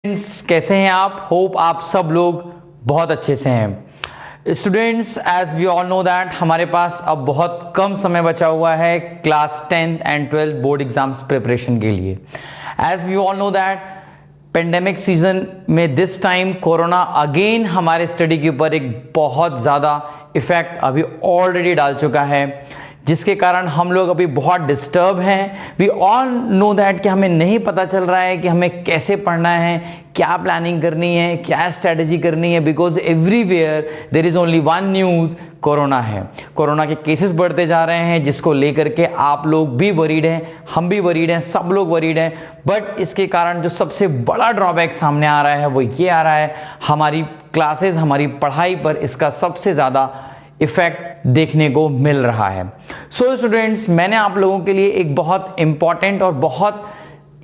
Students कैसे हैं आप? होप आप सब लोग बहुत अच्छे से हैं। Students, as we all know that हमारे पास अब बहुत कम समय बचा हुआ है क्लास 10th एंड 12th बोर्ड एग्जाम्स प्रिपरेशन के लिए। As we all know that pandemic season में दिस टाइम कोरोना अगेन हमारे स्टडी के ऊपर एक बहुत ज़्यादा इफेक्ट अभी ऑलरेडी डाल चुका है, जिसके कारण हम लोग अभी बहुत डिस्टर्ब हैं। वी ऑल नो दैट कि हमें नहीं पता चल रहा है कि हमें कैसे पढ़ना है, क्या प्लानिंग करनी है, क्या स्ट्रेटेजी करनी है, because everywhere there is only one news, corona है। कोरोना के केसेस बढ़ते जा रहे हैं, जिसको लेकर के आप लोग भी वरीड हैं, हम भी वरीड हैं, सब लोग वरीड हैं। बट इसके कारण जो सबसे बड़ा ड्रॉबैक सामने आ रहा है वो ये आ रहा है, हमारी क्लासेस, हमारी पढ़ाई पर इसका सबसे ज़्यादा इफेक्ट देखने को मिल रहा है। सो स्टूडेंट्स, मैंने आप लोगों के लिए एक बहुत इंपॉर्टेंट और बहुत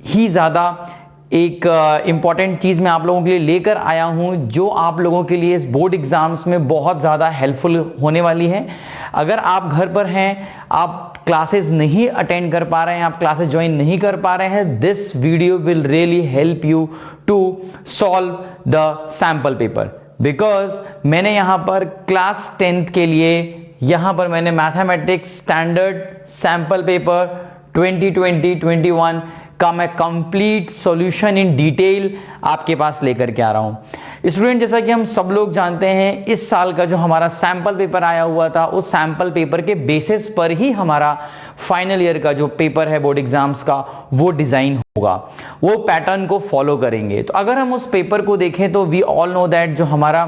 ही ज़्यादा एक इंपॉर्टेंट चीज़ मैं आप लोगों के लिए लेकर आया हूं, जो आप लोगों के लिए इस बोर्ड एग्जाम्स में बहुत ज़्यादा हेल्पफुल होने वाली है। अगर आप घर पर हैं, आप क्लासेस नहीं अटेंड कर पा रहे हैं, आप क्लासेस ज्वाइन नहीं कर पा रहे हैं, this video will really help you to solve the sample paper. Because मैंने यहां पर क्लास 10th के लिए यहां पर मैंने मैथमेटिक्स स्टैंडर्ड सैंपल पेपर 2020-21 का मैं कंप्लीट सॉल्यूशन इन डिटेल आपके पास लेकर के आ रहा हूं। स्टूडेंट, जैसा कि हम सब लोग जानते हैं, इस साल का जो हमारा सैंपल पेपर आया हुआ था, उस सैंपल पेपर के बेसिस पर ही हमारा फाइनल ईयर का जो पेपर है बोर्ड एग्जाम्स का वो डिजाइन होगा, वो पैटर्न को फॉलो करेंगे। तो अगर हम उस पेपर को देखें तो वी ऑल नो दैट जो हमारा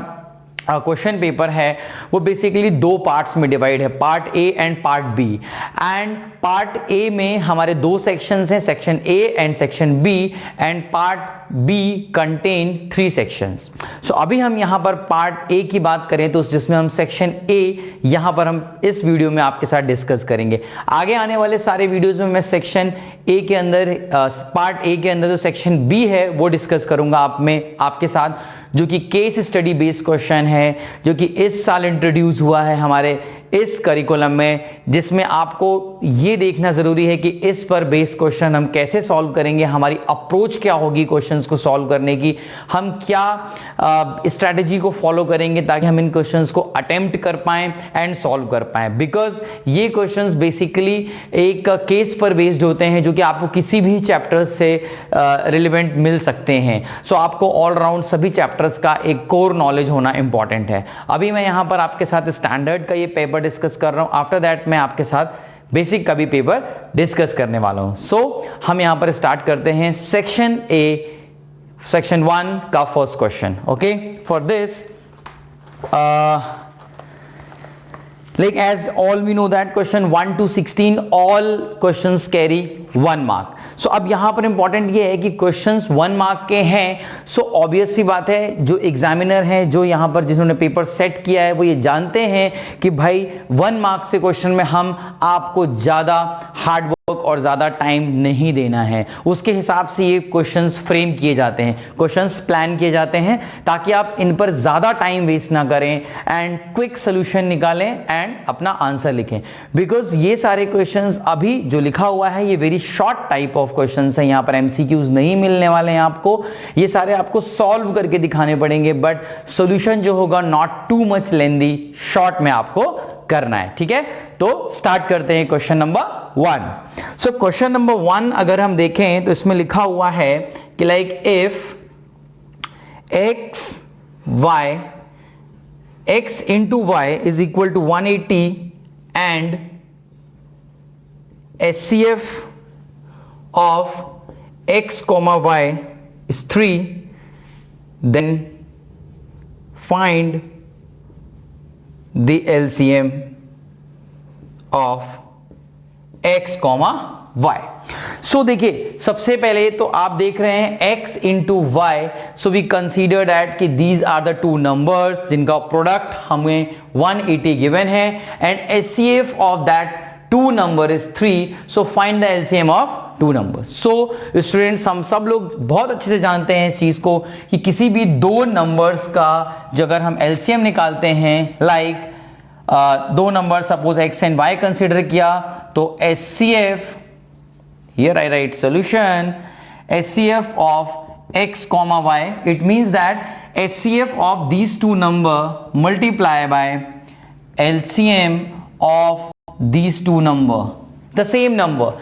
क्वेश्चन पेपर है वो बेसिकली दो पार्ट्स में डिवाइड है, part A and part B. And part A में हमारे दो सेक्शंस हैं, section A and section B, and part B contain 3 sections. So अभी हम यहां पर पार्ट ए की बात करें तो जिसमें हम सेक्शन ए यहां पर हम इस वीडियो में आपके साथ डिस्कस करेंगे। आगे आने वाले सारे वीडियोस में मैं सेक्शन ए के अंदर पार्ट ए के अंदर जो सेक्शन बी है वो डिस्कस करूंगा आपके साथ, जो कि केस स्टडी बेस्ड क्वेश्चन है, जो कि इस साल इंट्रोड्यूस हुआ है हमारे इस करिकुलम में, जिसमें आपको ये देखना जरूरी है कि इस पर बेस्ड क्वेश्चन हम कैसे सॉल्व करेंगे, हमारी अप्रोच क्या होगी क्वेश्चंस को सॉल्व करने की, हम क्या स्ट्रैटेजी को फॉलो करेंगे ताकि हम इन क्वेश्चंस को अटेम्प्ट कर पाएं एंड सॉल्व कर पाएं। बिकॉज ये क्वेश्चंस बेसिकली एक केस पर बेस्ड होते हैं, जो कि आपको किसी भी चैप्टर से रिलेवेंट मिल सकते हैं। सो आपको ऑलराउंड सभी चैप्टर्स का एक कोर नॉलेज होना इंपॉर्टेंट है। अभी मैं यहां पर आपके साथ स्टैंडर्ड का ये पेपर डिस्कस कर रहा हूं, आफ्टर दैट मैं आपके साथ बेसिक का भी पेपर डिस्कस करने वाला हूं। सो हम यहां पर स्टार्ट करते हैं सेक्शन ए, सेक्शन 1 का first question. Okay, for this like as all we know that question 1 to 16 all questions carry 1 mark। so अब यहां पर इंपॉर्टेंट ये है कि क्वेश्चंस 1 मार्क के हैं। सो ऑब्वियस सी बात है, जो एग्जामिनर है, जो यहां पर जिन्होंने पेपर सेट किया है, वो ये जानते हैं कि भाई 1 मार्क से क्वेश्चन में हम आपको ज्यादा हार्ड वर्क और ज्यादा टाइम नहीं देना है। उसके हिसाब से ये क्वेश्चंस फ्रेम किए जाते हैं, क्वेश्चंस प्लान किए जाते हैं, ताकि आप इन पर ज्यादा टाइम वेस्ट ना करें एंड क्विक सोल्यूशन निकालें एंड अपना आंसर लिखें। बिकॉज ये सारे क्वेश्चंस अभी जो लिखा हुआ है ये very short type of questions है, यहाँ पर एमसीक्यूज नहीं मिलने वाले हैं आपको, ये सारे आपको सॉल्व करके दिखाने पड़ेंगे, बट सॉल्यूशन जो होगा not too much lengthy, short में आपको करना है। ठीक है, तो स्टार्ट करते हैं क्वेश्चन नंबर 1। सो क्वेश्चन नंबर 1 अगर हम देखें तो इसमें लिखा हुआ है कि like if x into y is equal to 180 and HCF of x comma y is 3, then find the LCM of x comma y। सो देखिए, सबसे पहले तो आप देख रहे हैं x into y, so we consider that कि these are the two numbers जिनका प्रोडक्ट हमें 180 गिवन है, and HCF of that two number is 3, so find the LCM of two numbers. So students, हम सब लोग बहुत अच्छे से जानते हैं इस चीज को कि किसी भी दो नंबर्स का जो अगर हम LCM निकालते हैं, लाइक दो number suppose x and y consider किया, तो HCF, here I write solution, HCF of x comma y, it means that HCF of these two number multiply by LCM of these two number, the same number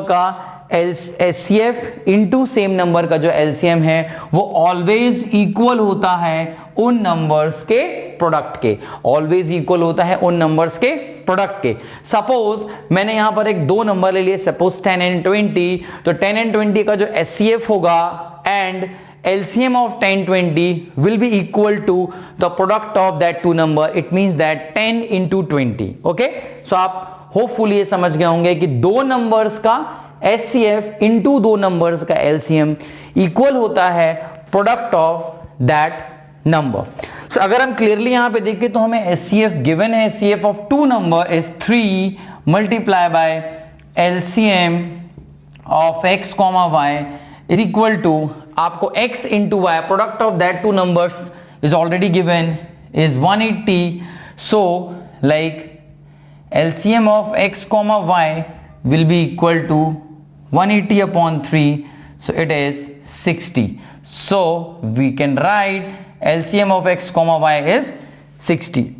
का HCF into same number का जो LCM है वो always equal होता है उन numbers के product के, ऑलवेज इक्वल होता है उन नंबर्स के प्रोडक्ट के। सपोज मैंने यहां पर एक दो नंबर ले लिए, सपोज 10 and 20, तो 10 and 20 का जो HCF होगा and LCM of 10 20 will be equal to the product of that two number, it means that 10 into 20, okay? So आप होपफुली ये समझ गए होंगे कि दो नंबर्स का HCF इंटू दो नंबर्स का LCM इक्वल होता है product of that number. So अगर हम क्लियरली यहां पे देखें तो हमें HCF गिवन है, HCF of two number is 3 multiply by LCM of x comma y is equal to, आपको x into y product of that two numbers is already given is 180, so like LCM of x comma y will be equal to 180 upon 3, so it is 60. So we can write LCM of x comma y is 60.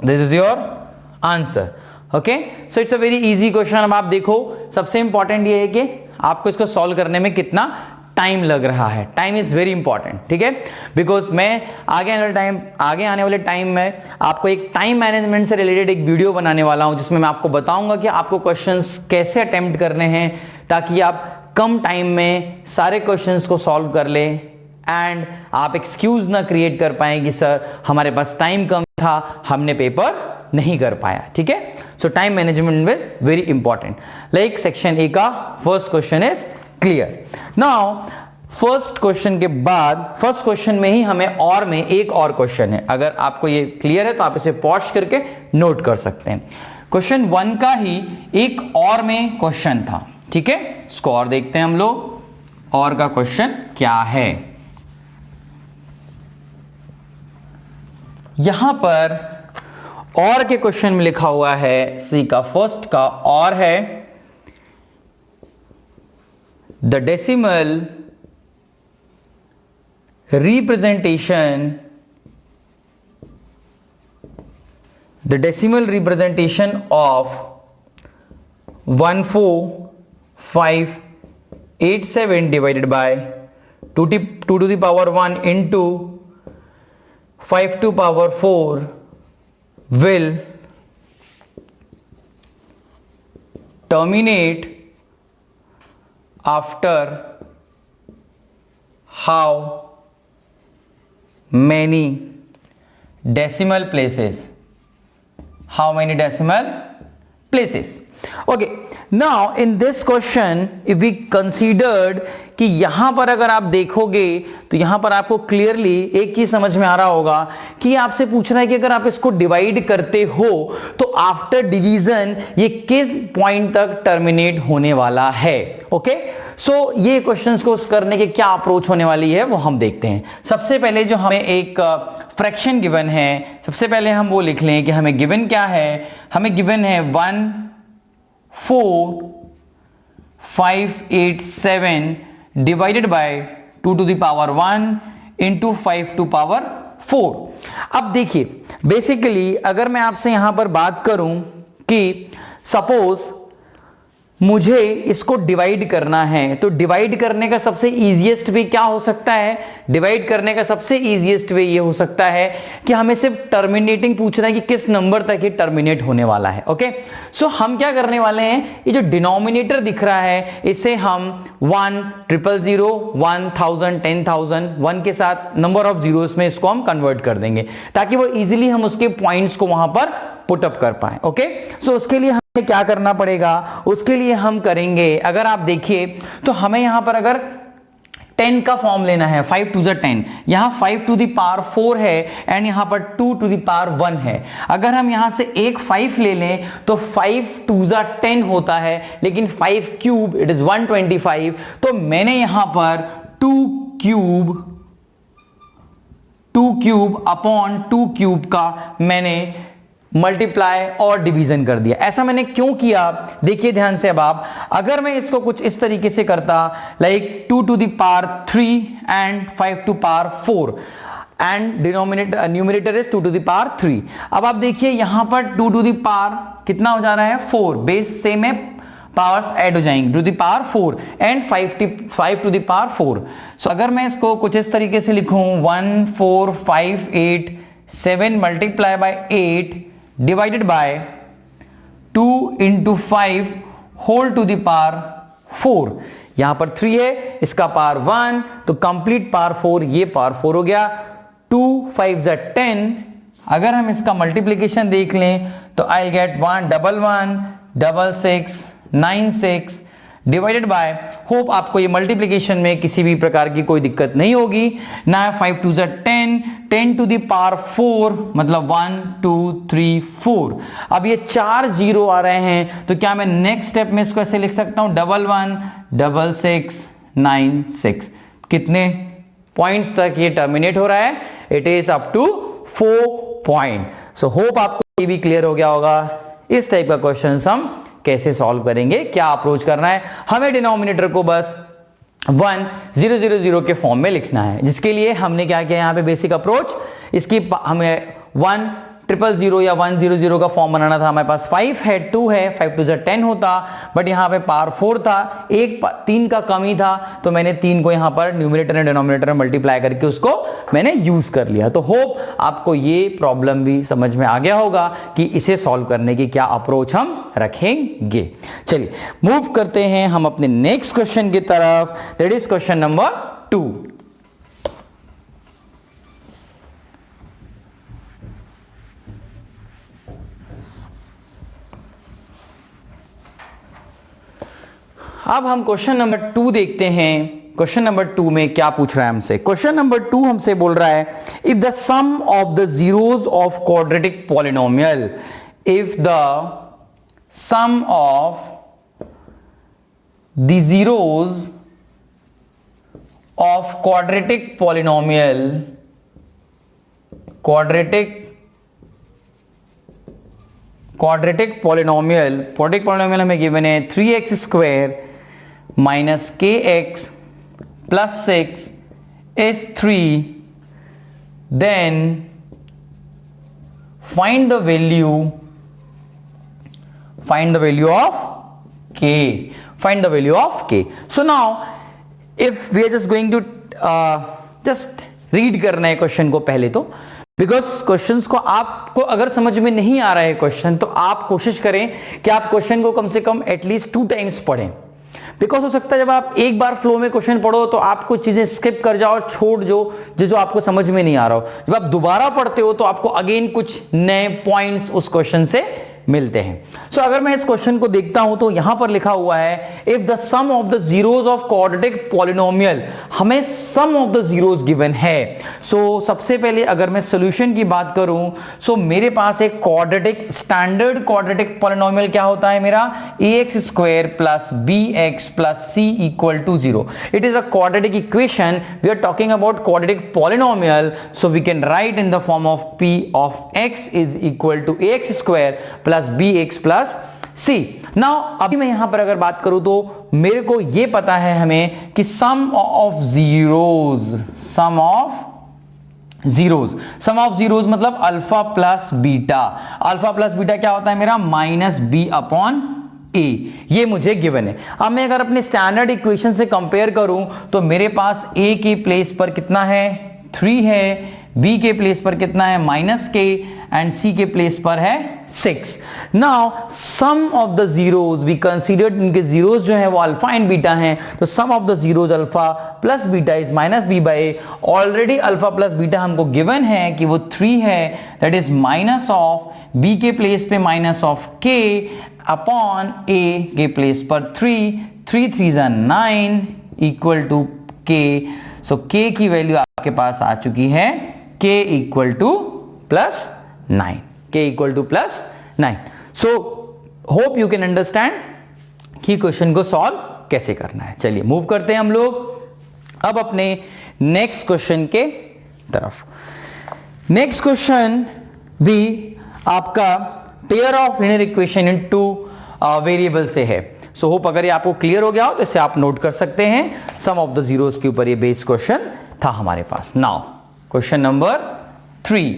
This is your answer. Okay, so it's a very easy question. अब आप देखो सबसे important ये है कि आपको इसको solve करने में कितना टाइम लग रहा है। टाइम इज वेरी इंपॉर्टेंट, ठीक है, बिकॉज मैं आगे आने वाले टाइम में आपको एक टाइम मैनेजमेंट से रिलेटेड एक वीडियो बनाने वाला हूं जिसमें मैं आपको बताऊंगा कि आपको क्वेश्चंस कैसे अटेम्प्ट करने हैं ताकि आप कम टाइम में सारे क्वेश्चंस को सॉल्व कर ले एंड आप एक्सक्यूज ना क्रिएट कर पाए कि सर हमारे पास टाइम कम था, हमने पेपर नहीं कर पाया, ठीक है। So time management is very important. Like section A का first question is clear. Now first question के बाद फर्स्ट क्वेश्चन में ही हमें और में एक और क्वेश्चन है, अगर आपको ये क्लियर है तो आप इसे पॉज करके नोट कर सकते हैं। क्वेश्चन 1 का ही एक और में क्वेश्चन था, ठीक है, इसको और देखते हैं हम लोग और का क्वेश्चन क्या है। यहां पर और के क्वेश्चन में लिखा हुआ है, सी का फर्स्ट का और है, the decimal representation of 14587 divided by 2 to the power 1 into 5 to power 4 will terminate after how many decimal places? How many decimal places? Okay, now in this question if we considered कि यहां पर अगर आप देखोगे तो यहां पर आपको क्लियरली एक चीज समझ में आ रहा होगा कि आपसे पूछ रहा है कि अगर आप इसको डिवाइड करते हो तो आफ्टर डिवीजन ये किस पॉइंट तक टर्मिनेट होने वाला है। ओके, सो ये क्वेश्चंस को करने के क्या अप्रोच होने वाली है वो हम देखते हैं। सबसे पहले जो हमें एक फ्रैक्शन गिवन है, सबसे पहले हम वो लिख लें कि हमें गिवन क्या है। हमें गिवन है 14587 divided by 2 to the power 1 into 5 to power 4। अब देखिए बेसिकली अगर मैं आपसे यहां पर बात करूं कि सपोज मुझे इसको डिवाइड करना है तो डिवाइड करने का सबसे इजीएस्ट वे क्या हो सकता है। डिवाइड करने का सबसे इजीएस्ट वे ये हो सकता है कि हमें सिर्फ टर्मिनेटिंग पूछना है कि किस नंबर तक ये टर्मिनेट होने वाला है। ओके, सो हम क्या करने वाले हैं, ये जो डिनोमिनेटर दिख रहा है इसे हम 1 000 1000 10000 1 के साथ नंबर ऑफ जीरोस में इसको हम कन्वर्ट कर देंगे ताकि वो इजीली हम उसके पॉइंट्स को वहां पर पुट अप कर पाए। ओके, सो उसके लिए हमें क्या करना पड़ेगा, उसके लिए हम करेंगे, अगर आप देखिए तो हमें यहां पर अगर 10 का फॉर्म लेना है, 5 to the 10, यहां 5 to the power 4 है एंड यहां पर 2 to the power 1 है। अगर हम यहां से एक 5 ले लें तो 5 to the 10 होता है, लेकिन 5 क्यूब इट इज 125, तो मैंने यहां पर 2 क्यूब अपॉन 2 क्यूब का मैंने मल्टीप्लाई और डिवीजन कर दिया। ऐसा मैंने क्यों किया, देखिए ध्यान से। अब आप अगर मैं इसको कुछ इस तरीके से करता, like 2 to the power 3 and 5 to power 4 and numerator is 2 to the power 3। अब आप देखिए यहां पर 2 to the power कितना हो जा रहा है 4, बेस सेम है, पावर्स ऐड हो जाएंगे, to the power 4 and 5 to the power 4। So अगर मैं इसको कुछ इस तरीके से लिखूं 1 4 5 8 7 multiply by 8 divided by 2 into 5 whole to the power 4। यहां पर 3 है, इसका पावर 1, तो कंप्लीट पावर 4, ये पावर 4 हो गया। 2 5 10। अगर हम इसका मल्टीप्लीकेशन देख लें तो I will get 1 1 1 6 9 6 divided by, hope आपको ये मल्टीप्लीकेशन में किसी भी प्रकार की कोई दिक्कत नहीं होगी ना। 5 2 10 10 टू द पावर 4 मतलब 1 2 3 4। अब ये 4 जीरो आ रहे हैं, तो क्या मैं नेक्स्ट स्टेप में इसको ऐसे लिख सकता हूं 1 1 6 9 6। कितने पॉइंट्स तक ये टर्मिनेट हो रहा है, it is up to 4 point. So hope आपको ये भी क्लियर हो गया होगा। इस टाइप का क्वेश्चन हम कैसे सॉल्व करेंगे, क्या अप्रोच करना है, हमें डिनोमिनेटर को बस 1 0 0 0 के फॉर्म में लिखना है, जिसके लिए हमने क्या किया यहाँ पे बेसिक अप्रोच, इसकी हमें 1 0 0 या 1 0 0 का फॉर्म बनाना था। हमारे पास 5 है, 2 है, 5 2 10 होता, बट यहाँ पे पावर 4 था, 3 का कमी था, तो मैंने 3 को यहाँ पर न्यूमरेटर एंड डिनोमिनेटर में मल्टीप्लाई करके उसको मैंने यूज कर लिया। तो होप आपको ये प्रॉब्लम भी समझ में आ गया होगा कि इसे सॉल्व करने की क्या अप्रोच हम रखेंगे। चलिए मूव करते हैं हम अपने नेक्स्ट क्वेश्चन की तरफ, दैट इज क्वेश्चन नंबर 2। अब हम क्वेश्चन नंबर 2 देखते हैं। क्वेश्चन नंबर 2 में क्या पूछ रहा है हमसे। क्वेश्चन नंबर 2 हमसे बोल रहा है, if the sum of the zeros of quadratic polynomial, if the sum of the zeros of quadratic polynomial, quadratic polynomial हमें गिवन है 3x square minus kx plus 6 is 3, then find the value of k. So now if we are just going to just read करना है question को पहले तो, because questions को आपको अगर समझ में नहीं आ रहा है क्वेश्चन, तो आप कोशिश करें कि आप क्वेश्चन को कम से कम एटलीस्ट 2 टाइम्स पढ़ें। बिकॉज हो सकता है जब आप एक बार फ्लो में क्वेश्चन पढ़ो तो आप कुछ चीजें स्किप कर जाओ, छोड़ जो आपको समझ में नहीं आ रहा हो। जब आप दोबारा पढ़ते हो तो आपको अगेन कुछ नए पॉइंट्स उस क्वेश्चन से मिलते हैं। सो अगर मैं इस क्वेश्चन को देखता हूं तो यहां पर लिखा हुआ है, if the sum of the zeros of quadratic polynomial, हमें sum of the zeros given है। सो सबसे पहले अगर मैं सॉल्यूशन की बात करूं, सो मेरे पास एक क्वाड्रेटिक, स्टैंडर्ड क्वाड्रेटिक पॉलिनोमियल क्या होता है मेरा, ax square plus bx plus c equal to 0। It is a quadratic equation, we are talking about quadratic polynomial, so we can write in the form of p of x is equal to ax square plus bx plus c। Now अभी मैं यहां पर अगर बात करूं तो मेरे को यह पता है हमें कि सम ऑफ जीरोस मतलब alpha plus beta. Alpha plus beta क्या होता है मेरा, माइनस बी अपॉन ए, ये मुझे गिवन है। अब मैं अगर अपने स्टैंडर्ड इक्वेशन से कंपेयर करूं तो मेरे पास a के प्लेस पर कितना है 3 है, b के प्लेस पर कितना है माइनस k, एंड c के प्लेस पर है 6। Now sum of the zeros we considered, इनके जीरोस जो है वो अल्फा एंड बीटा हैं, तो sum of the zeros alpha plus beta is minus b by a. Already alpha plus beta हमको गिवन है कि वो 3 है, that is minus of b के प्लेस पे minus of k upon a के प्लेस पर 3 3 9 equal to k। So k की वैल्यू आपके पास आ चुकी है k equal to plus 9, k equal to plus 9। So hope you can understand कि क्वेश्चन को सॉल्व कैसे करना है। चलिए मूव करते हैं हम लोग अब अपने नेक्स्ट क्वेश्चन के तरफ। नेक्स्ट क्वेश्चन भी आपका pair of linear equation in two variable से है। सो होप अगर ये आपको क्लियर हो गया हो तो इसे आप नोट कर सकते हैं। सम ऑफ द जीरोस के ऊपर ये बेस क्वेश्चन था हमारे पास। Now question number 3,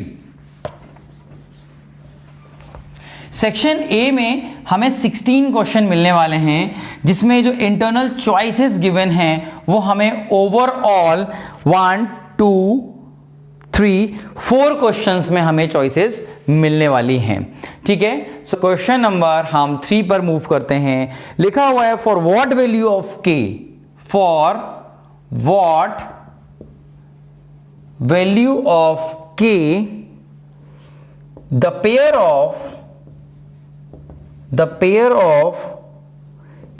section A में हमें 16 क्वेश्चन मिलने वाले हैं, जिसमें जो इंटरनल चॉइसेस गिवन हैं वो हमें ओवरऑल 1 2 3 4 क्वेश्चंस में हमें चॉइसेस मिलने वाली हैं। ठीक है, सो क्वेश्चन नंबर हम 3 पर मूव करते हैं। लिखा हुआ है फॉर व्हाट वैल्यू ऑफ के, for what value of k the pair of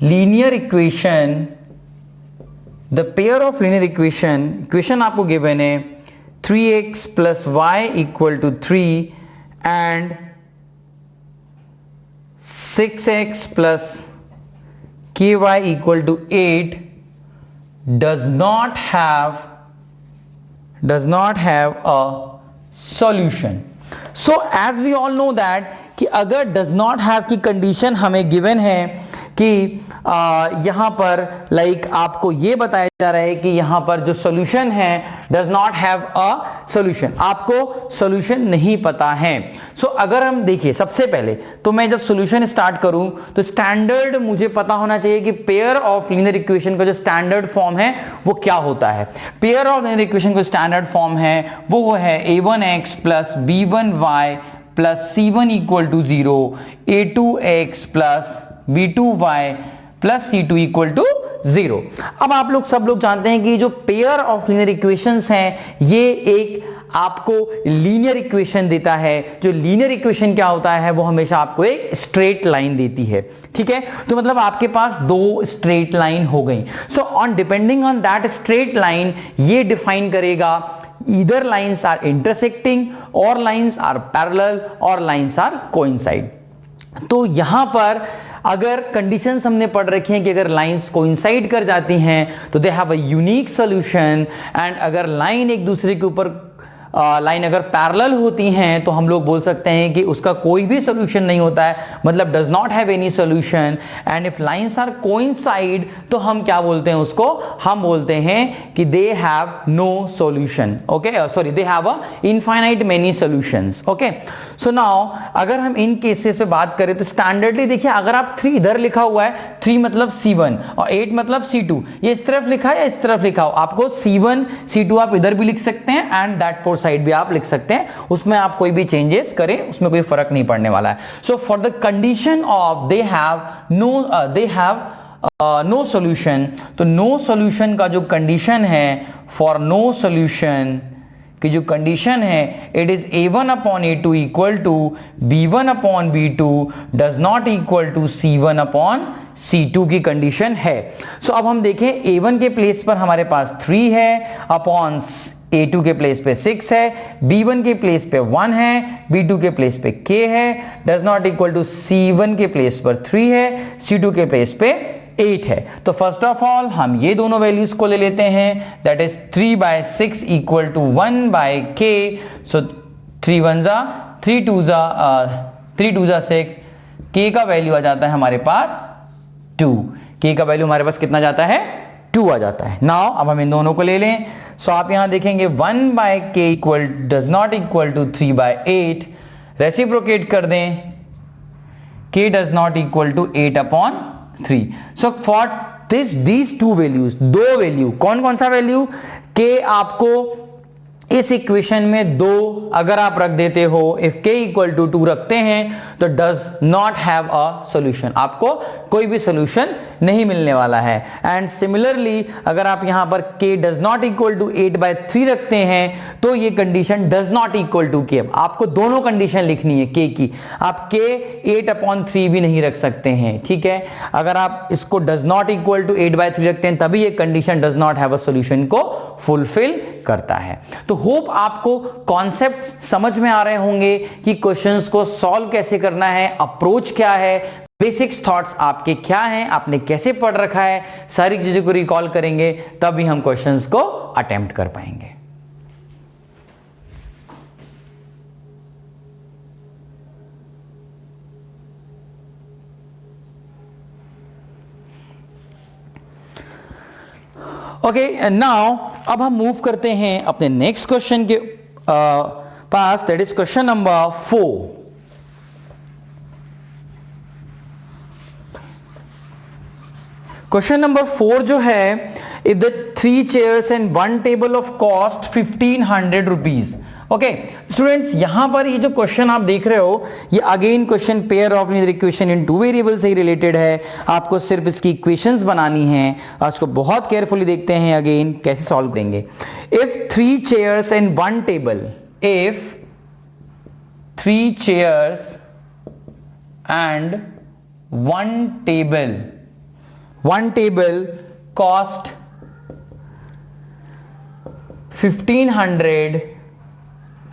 linear equation आपको गिवन है 3x plus y equal to 3 and 6x plus ky equal to 8 does not have a solution. So as we all know that कि अगर does not have की condition हमें given है कि यहां पर आपको ये बताया जा रहा है कि यहां पर जो सॉल्यूशन है does not have a solution, आपको सॉल्यूशन नहीं पता है। सो अगर हम देखिए सबसे पहले तो मैं जब सॉल्यूशन स्टार्ट करूं तो स्टैंडर्ड मुझे पता होना चाहिए कि पेयर ऑफ लीनियर इक्वेशन का जो स्टैंडर्ड फॉर्म है वो क्या होता है। पेयर ऑफ लीनियर इक्वेशन का स्टैंडर्ड फॉर्म है वो है a1x plus b1y plus c1 equal to 0, a2x plus b2y plus c2 equal to 0। अब आप लोग सब लोग जानते हैं कि जो पेयर ऑफ लीनियर इक्वेशंस हैं ये एक आपको लीनियर इक्वेशन देता है। जो लीनियर इक्वेशन क्या होता है वो हमेशा आपको एक स्ट्रेट लाइन देती है। ठीक है, तो मतलब आपके पास दो स्ट्रेट लाइन हो गई। So on depending on that straight line ये डिफाइन करेगा either lines are intersecting or lines are parallel or lines are coincide। तो यहां पर अगर कंडीशंस हमने पढ़ रखी हैं कि अगर लाइंस कोइंसाइड कर जाती हैं तो दे have a unique solution, and अगर लाइन एक दूसरे के ऊपर लाइन अगर पैरेलल होती हैं तो हम लोग बोल सकते हैं कि उसका कोई भी सॉल्यूशन नहीं होता है, मतलब does not have any solution. And if lines are coincide तो हम क्या बोलते हैं उसको, हम बोलते हैं कि they have no solution. Okay, sorry, they have a infinite many solutions. Okay, so now अगर हम इन केसेस पे बात करें तो स्टैंडर्डली देखिए अगर आप 3 इधर लिखा हुआ है, 3 मतलब C1 और 8 मतलब C2, ये इस तरफ लिखा है या इस तरफ लिखा हो, आपको C1 C2 आप इधर भी लिख सकते हैं एंड दैट फोर साइड भी आप लिख सकते हैं, उसमें आप कोई भी चेंजेस करें उसमें कोई फर्क नहीं पड़ने वाला है। So for the condition of they have no solution, तो नो सॉल्यूशन का जो कंडीशन है, फॉर नो सॉल्यूशन की जो कंडीशन है, it is a1 upon a2 equal to b1 upon b2 does not equal to c1 upon c2 की condition है। सो अब हम देखें a1 के प्लेस पर हमारे पास 3 है, अपॉन a2 के प्लेस पे 6 है, b1 के प्लेस पे 1 है, b2 के प्लेस पे k है, does not equal to c1 के प्लेस पर 3 है, c2 के प्लेस पे 8 है। तो फर्स्ट ऑफ ऑल हम ये दोनों वैल्यूज को ले लेते हैं, that is 3/6 equal to 1/k। So 3 1 जा 3 2 जा 6, k का वैल्यू आ जाता है हमारे पास 2, k का वैल्यू हमारे पास कितना जाता है, 2 आ जाता है। नाउ अब हम इन दोनों को ले लें। सो आप यहां देखेंगे 1/k equal does not equal to 3/8, reciprocate कर दें, k does not equal to 8/3। So for these two values, दो वैल्यू, कौन कौन सा वैल्यू, k आपको इस इक्वेशन में 2 अगर आप रख देते हो, इफ k इक्वल टू 2 रखते हैं तो does not have a solution, आपको कोई भी सॉल्यूशन नहीं मिलने वाला है। एंड सिमिलरली अगर आप यहां पर k does not equal to 8/3 रखते हैं तो ये condition does not equal to k, आपको दोनों कंडीशन लिखनी है k की, आप k 8/3 भी नहीं रख सकते हैं। ठीक है, अगर आप इसको डज नॉट इक्वल टू 8/3 रखते हैं तभी ये condition does not have a solution को फुलफिल करता है। तो होप आपको कॉन्सेप्ट समझ में आ रहे होंगे कि क्वेश्चंस को सॉल्व कैसे करना है, अप्रोच क्या है, बेसिक्स थॉट्स आपके क्या हैं, आपने कैसे पढ़ रखा है, सारी चीजों को रिकॉल करेंगे तभी हम क्वेश्चंस को अटेम्प्ट कर पाएंगे। ओके, नाउ अब हम मूव करते हैं अपने नेक्स्ट क्वेश्चन के पास, that is question number 4. Question number 4 जो है, if the 3 chairs and 1 table of cost 1500 rupees. Okay students, यहां पर ये जो क्वेश्चन आप देख रहे हो, ये again question pair of linear equation in 2 variable से ही रिलेटेड है. आपको सिर्फ इसकी इक्वेशंस बनानी है. उसको बहुत केयरफुली देखते हैं अगेन कैसे सॉल्व करेंगे. If 3 chairs and 1 table, if 3 chairs and 1 table cost 1500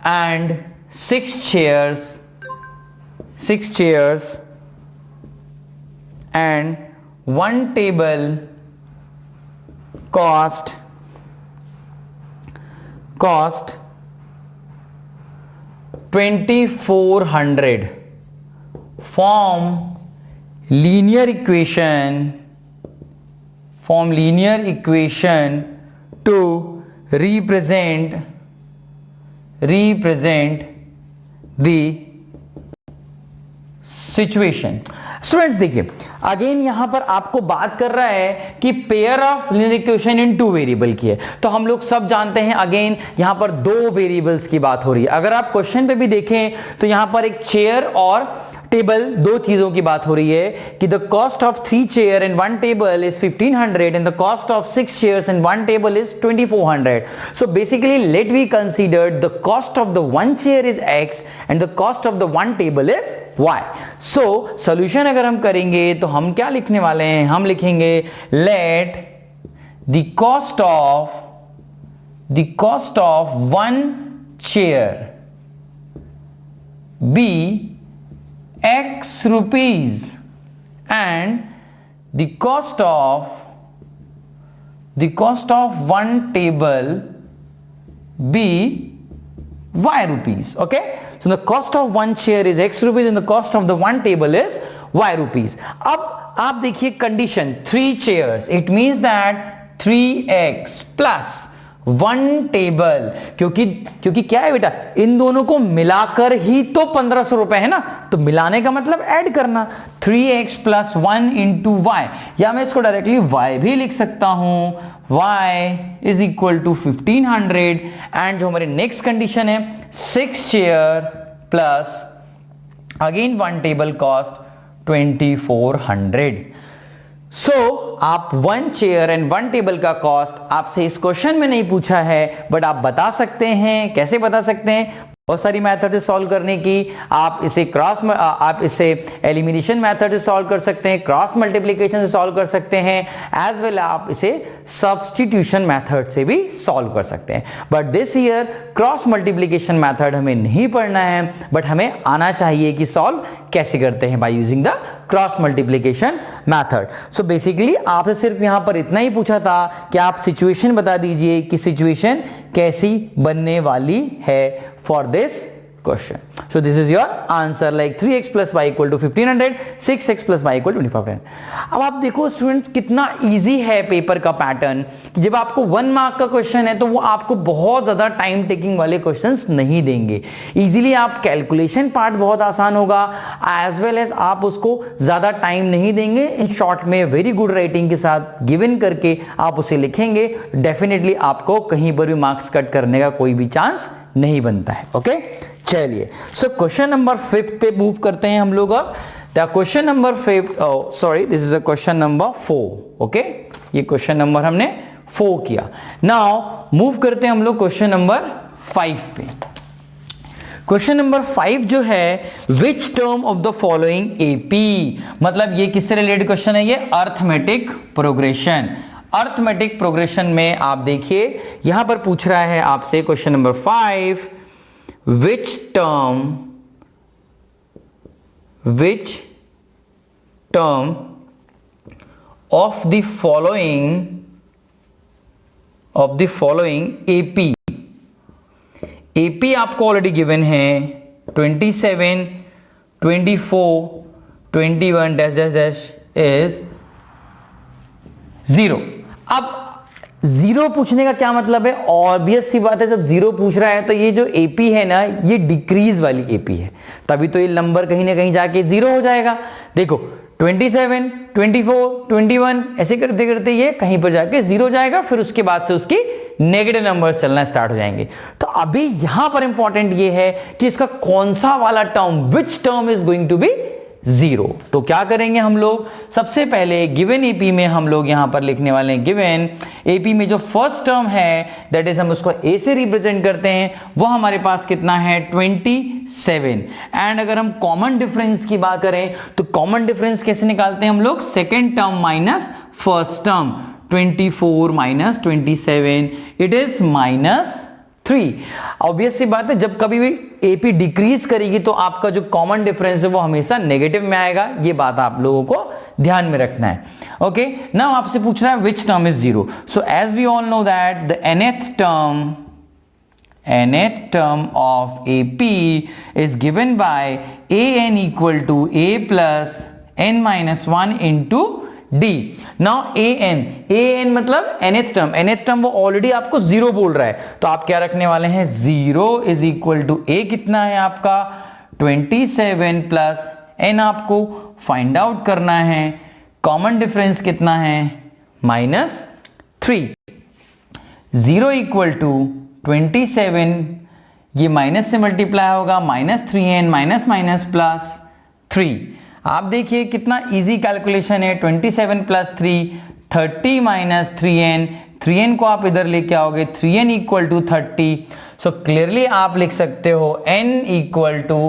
and 6 chairs and 1 table cost 2400, form linear equation to represent the situation. Students देखिए, अगेन यहां पर आपको बात कर रहा है कि pair of linear equation in 2 variable की है. तो हम लोग सब जानते हैं अगेन यहां पर 2 वेरिएबल्स की बात हो रही है. अगर आप क्वेश्चन पे भी देखें तो यहां पर एक चेयर और टेबल, 2 चीजों की बात हो रही है कि the cost of 3 chair and 1 table is 1500 and the cost of 6 chairs and 1 table is 2400. So basically let we consider the cost of the 1 chair is x and the cost of the 1 table is y. So solution अगर हम करेंगे तो हम क्या लिखने वाले हैं, हम लिखेंगे let the cost of 1 chair be x rupees and the cost of 1 table be y rupees. Okay, so the cost of 1 chair is x rupees and the cost of the 1 table is y rupees. अब आप देखिए condition 3 chairs, it means that 3x plus 1 table, क्योंकि क्या है बेटा, इन दोनों को मिलाकर ही तो 1500 रुपए है ना, तो मिलाने का मतलब ऐड करना. 3x plus 1 into y, या मैं इसको डायरेक्टली y भी लिख सकता हूं. y is equal to 1500 and जो हमारी नेक्स्ट कंडीशन है 6 chair plus again 1 table cost 2400. सो आप 1 चेयर एंड 1 टेबल का कॉस्ट आपसे इस क्वेश्चन में नहीं पूछा है, बट आप बता सकते हैं. कैसे बता सकते हैं? बहुत सारी मेथड से सॉल्व करने की. आप इसे एलिमिनेशन मेथड से सॉल्व कर सकते हैं, क्रॉस मल्टीप्लिकेशन से सॉल्व कर सकते हैं, एज वेल आप इसे सब्स्टिट्यूशन मेथड से भी सॉल्व कर सकते हैं. But this year cross multiplication method हमें नहीं पढ़ना है, बट हमें आना चाहिए कि सॉल्व कैसे करते हैं by using the cross multiplication method. So basically आपसे सिर्फ यहां पर इतना ही पूछा था कि आप सिचुएशन बता दीजिए कि सिचुएशन कैसी बनने वाली है for this question. So this is your answer, like 3x plus y equal to 1500, 6x plus y equal to 2500. अब आप देखो स्टूडेंट्स कितना इजी है पेपर का पैटर्न, कि जब आपको 1 मार्क का क्वेश्चन है तो वो आपको बहुत ज्यादा टाइम टेकिंग वाले क्वेश्चंस नहीं देंगे. इजीली आप कैलकुलेशन पार्ट बहुत आसान होगा, एज वेल एज आप उसको ज्यादा टाइम नहीं देंगे. इन शॉर्ट में वेरी गुड राइटिंग के साथ गिवन करके आप उसे लिखेंगे, डेफिनेटली आपको कहीं पर भी मार्क्स कट करने का कोई भी चांस नहीं बनता है. ओके चलिए, सो क्वेश्चन नंबर 5 पे मूव करते हैं हम लोग. अब question number 5, sorry this is a question number 4. Okay, ये क्वेश्चन नंबर हमने 4 किया. नाउ मूव करते हैं हम लोग क्वेश्चन नंबर 5 पे. क्वेश्चन नंबर 5 जो है, which term of the following AP, मतलब ये किससे रिलेटेड क्वेश्चन है, ये अर्थमेटिक प्रोग्रेशन. अर्थमेटिक प्रोग्रेशन में आप देखिए यहां पर पूछ रहा है आपसे question number 5, which term of the following AP आपको ऑलरेडी गिवन है 27, 24, 21 डैश डैश डैश इज 0. अब जीरो पूछने का क्या मतलब है? ऑब्वियस सी बात है, जब जीरो पूछ रहा है तो ये जो एपी है ना, ये डिक्रीज वाली एपी है, तभी तो ये नंबर कहीं ना कहीं जाके जीरो हो जाएगा। देखो 27, 24, 21 ऐसे करते करते ये कहीं पर जाके जीरो हो जाएगा, फिर उसके बाद से उसकी नेगेटिव नंबर्स चलना स्टार्ट हो जाएंगे। तो अभी यहां पर इंपॉर्टेंट ये है कि इसका कौन सा वाला term, which term is going to be zero. तो क्या करेंगे हम लोग, सबसे पहले गिवन एपी में हम लोग यहां पर लिखने वाले हैं, गिवन एपी में जो फर्स्ट टर्म है दैट इज हम उसको ए से रिप्रेजेंट करते हैं, वो हमारे पास कितना है 27। एंड अगर हम कॉमन डिफरेंस की बात करें तो कॉमन डिफरेंस कैसे निकालते हैं हम लोग, second term minus first term, 24 minus 27 it is -3। Obvious सी बात है, जब कभी भी एपी डिक्रीज करेगी तो आपका जो कॉमन डिफरेंस है वो हमेशा नेगेटिव में आएगा, ये बात आप लोगों को ध्यान में रखना है। ओके, नाउ आपसे पूछ रहा है which term is zero. So as we all know that the nth term of AP is given by an equal to a plus n minus 1 into d। Now an मतलब nth term वो already आपको zero बोल रहा है, तो आप क्या रखने वाले हैं, zero is equal to a कितना है आपका 27 प्लस n आपको फाइंड आउट करना है, कॉमन डिफरेंस कितना है -3, जीरो इक्वल टू 27, ये माइनस से मल्टीप्लाई होगा, -3n माइनस माइनस प्लस 3। आप देखिए कितना इजी कैलकुलेशन है, 27 प्लस 3 30 माइनस 3n, 3n को आप इधर लेके आओगे, 3n equal to 30। So clearly आप लिख सकते हो n equal to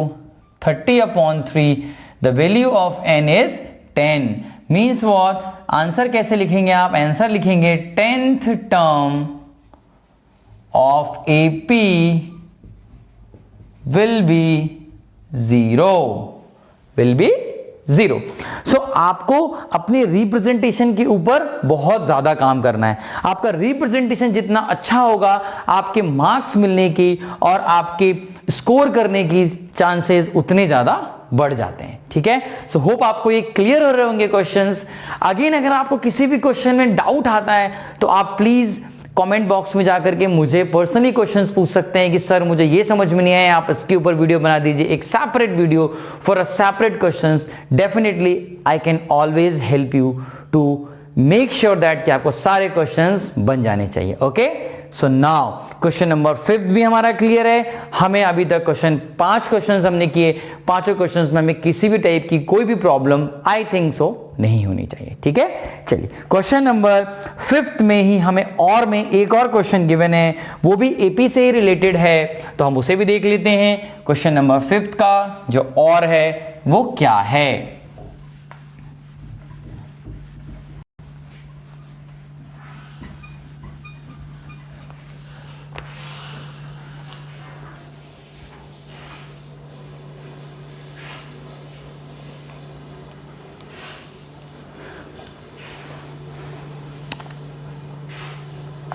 30/3, the value of n is 10। Means what, answer कैसे लिखेंगे आप, आंसर लिखेंगे 10th term of AP will be zero, will be zero। So आपको अपने रिप्रेजेंटेशन के ऊपर बहुत ज्यादा काम करना है। आपका रिप्रेजेंटेशन जितना अच्छा होगा, आपके मार्क्स मिलने की और आपके स्कोर करने की चांसेस उतने ज्यादा बढ़ जाते हैं। ठीक है, सो होप आपको ये क्लियर हो रहे होंगे क्वेश्चंस। अगेन अगर आपको किसी भी क्वेश्चन में डाउट आता है तो आप प्लीज कमेंट बॉक्स में जाकर के मुझे पर्सनली क्वेश्चंस पूछ सकते हैं कि सर मुझे ये समझ में नहीं आया, आप इसके ऊपर वीडियो बना दीजिए, एक separate video for a separate questions. Definitely I can always help you to make sure that कि आपको सारे क्वेश्चंस बन जाने चाहिए। Okay, so now question number 5 भी हमारा क्लियर है। हमें अभी तक 5 क्वेश्चंस हमने किए, पांचों क्वेश्चंस में हमें किसी भी टाइप की कोई भी प्रॉब्लम आई थिंक सो नहीं होनी चाहिए। ठीक है, चलिए क्वेश्चन नंबर 5 में ही हमें और में एक और क्वेश्चन गिवन है, वो भी एपी से ही रिलेटेड है, तो हम उसे भी देख लेते हैं। क्वेश्चन नंबर 5 का जो और है वो क्या है।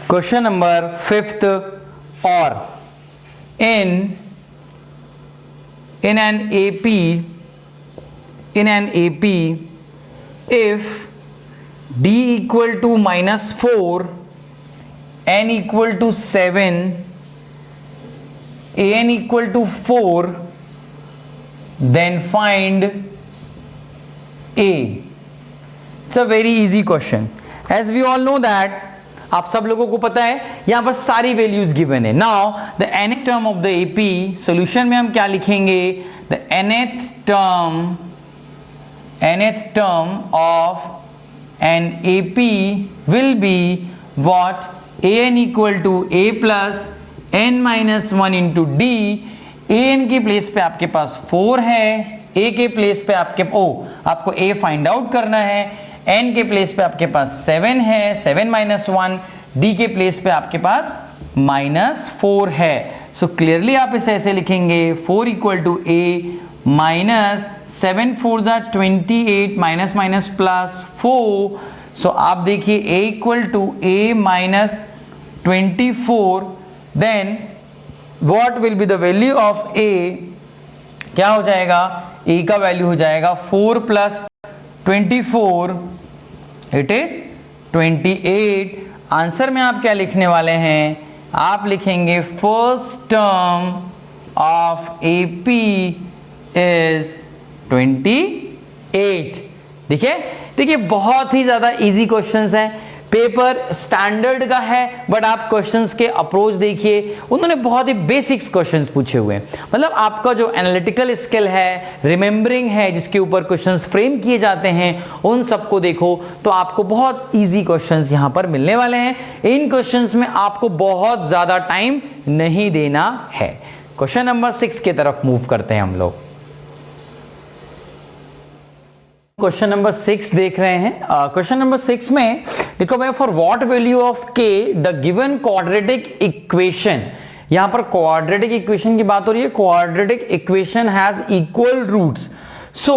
Question number 5th, or in an AP if d equal to -4, n equal to 7, an equal to 4, then find a। It's a very easy question, as we all know that आप सब लोगों को पता है यहां पर सारी वैल्यूज गिवन है। Now the nth term of the AP, solution में हम क्या लिखेंगे, the nth term of an AP will be what, an equal to a plus n minus 1 into D. an के प्लेस पे आपके पास 4 है, a के प्लेस पे आपको a फाइंड आउट करना है, n के प्लेस पे आपके पास 7 है, 7 माइनस 1, d के प्लेस पे आपके पास -4 है। सो क्लियरली आप इसे ऐसे लिखेंगे 4 इक्वल टू a माइनस 7 4 जा 28 माइनस माइनस प्लस 4। सो आप देखिए a equal to a minus 24, then what will be the value of a, क्या हो जाएगा, a का वैल्यू हो जाएगा 4 प्लस 24, इट इज 28। आंसर में आप क्या लिखने वाले हैं, आप लिखेंगे first term of AP is 28। देखिए बहुत ही ज्यादा इजी क्वेश्चंस हैं, पेपर स्टैंडर्ड का है, बट आप क्वेश्चंस के अप्रोच देखिए, उन्होंने बहुत ही बेसिक्स क्वेश्चंस पूछे हुए हैं। मतलब आपका जो एनालिटिकल स्किल है, रिमेंबरिंग है, जिसके ऊपर क्वेश्चंस फ्रेम किए जाते हैं, उन सबको देखो तो आपको बहुत इजी क्वेश्चंस यहां पर मिलने वाले हैं। इन क्वेश्चंस में आपको बहुत ज्यादा टाइम नहीं देना है। क्वेश्चन नंबर 6 की तरफ मूव करते हैं हम लोग। क्वेश्चन नंबर 6 देख रहे हैं। क्वेश्चन नंबर 6 में देखो भाई, for what value of k the given quadratic equation, यहां पर क्वाड्रेटिक इक्वेशन की बात हो रही है। Quadratic equation has equal roots. So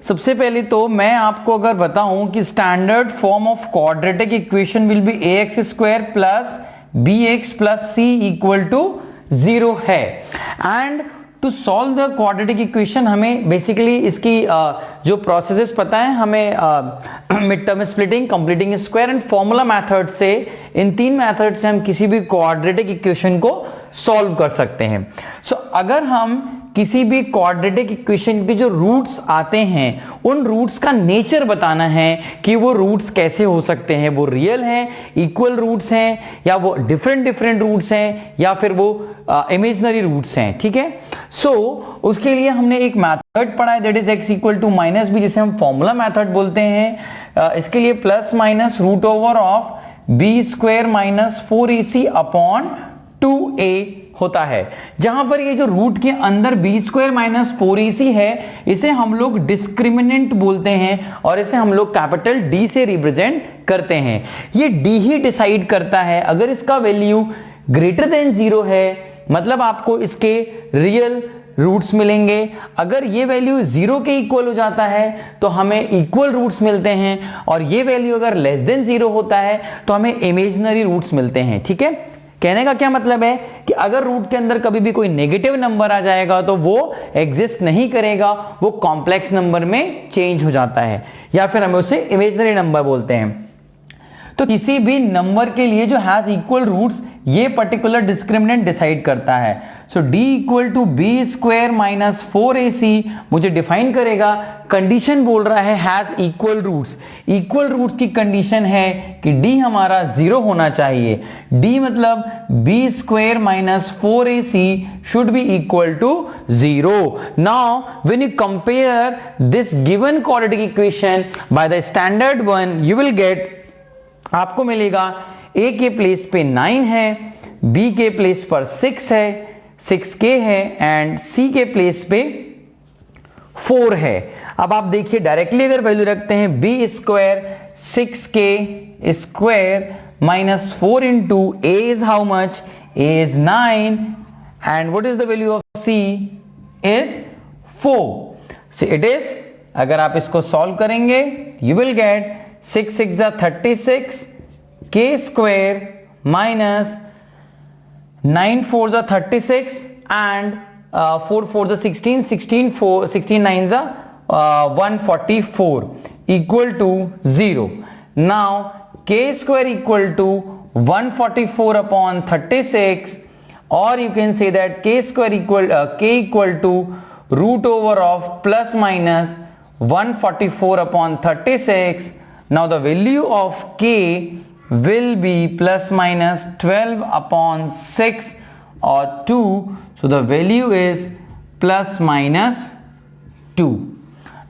सबसे पहले तो मैं आपको अगर बताऊं कि standard form of quadratic equation will be ax square plus bx plus c equal to 0 है। And to solve the quadratic equation हमें बेसिकली इसकी जो प्रोसेसेस पता है हमें, mid term splitting, completing square and formula method से, इन 3 method से हम किसी भी क्वाड्रेटिक इक्वेशन को सॉल्व कर सकते हैं। सो अगर हम किसी भी क्वाड्रेटिक इक्वेशन के जो रूट्स आते हैं, उन रूट्स का नेचर बताना है कि वो रूट्स कैसे हो सकते हैं, वो रियल हैं, इक्वल रूट्स हैं, या वो डिफरेंट रूट्स हैं, या फिर वो इमेजिनरी रूट्स हैं। ठीक है, सो उसके लिए हमने एक मेथड पढ़ा है, that is x equal to minus b, जिसे हम फॉर्मूला मेथड बोलते हैं। इसके लिए plus minus root over of b square minus 4ac upon 2a होता है। जहां पर ये जो रूट के अंदर बी स्क्वायर माइनस 4ac है, इसे हम लोग डिस्क्रिमिनेंट बोलते हैं और इसे हम लोग कैपिटल D से रिप्रेजेंट करते हैं। ये D ही डिसाइड करता है, अगर इसका वैल्यू ग्रेटर देन 0 है मतलब आपको इसके रियल रूट्स मिलेंगे, अगर ये वैल्यू 0 के इक्वल हो जाता है तो हमें इक्वल रूट्स मिलते हैं, और ये वैल्यू अगर लेस देन 0 होता है तो हमें इमेजिनरी रूट्स मिलते हैं। ठीक है, कहने का क्या मतलब है कि अगर रूट के अंदर कभी भी कोई नेगेटिव नंबर आ जाएगा तो वो एग्जिस्ट नहीं करेगा, वो कॉम्प्लेक्स नंबर में चेंज हो जाता है, या फिर हमें उसे इमेजिनरी नंबर बोलते हैं। तो किसी भी नंबर के लिए जो हैज इक्वल रूट्स, ये पर्टिकुलर डिस्क्रिमिनेंट डिसाइड करता है। So d equal to b square minus 4ac मुझे डिफाइन करेगा, कंडीशन बोल रहा है has equal roots. Equal roots की कंडीशन है कि d हमारा 0 होना चाहिए। d मतलब b square minus 4ac should be equal to 0। Now when you compare this given quadratic equation by the standard one, you will get, आपको मिलेगा a के प्लेस पे 9 है, b के प्लेस पर 6 है, 6k है, एंड c के प्लेस पे 4 है। अब आप देखिए डायरेक्टली अगर वैल्यू रखते हैं, b square 6k square minus 4 into a is how much, a is 9, and what is the value of c is 4। It is, अगर आप इसको सॉल्व करेंगे you will gate 6 6 36 k square minus 9 4 36 and 4 4 16 16 4 16 9 144 equal to 0. Now k square equal to 144 upon 36, or you can say that k square equal to root over of plus minus 144 upon 36. Now the value of k will be plus minus 12 upon 6 or 2. So the value is plus minus 2.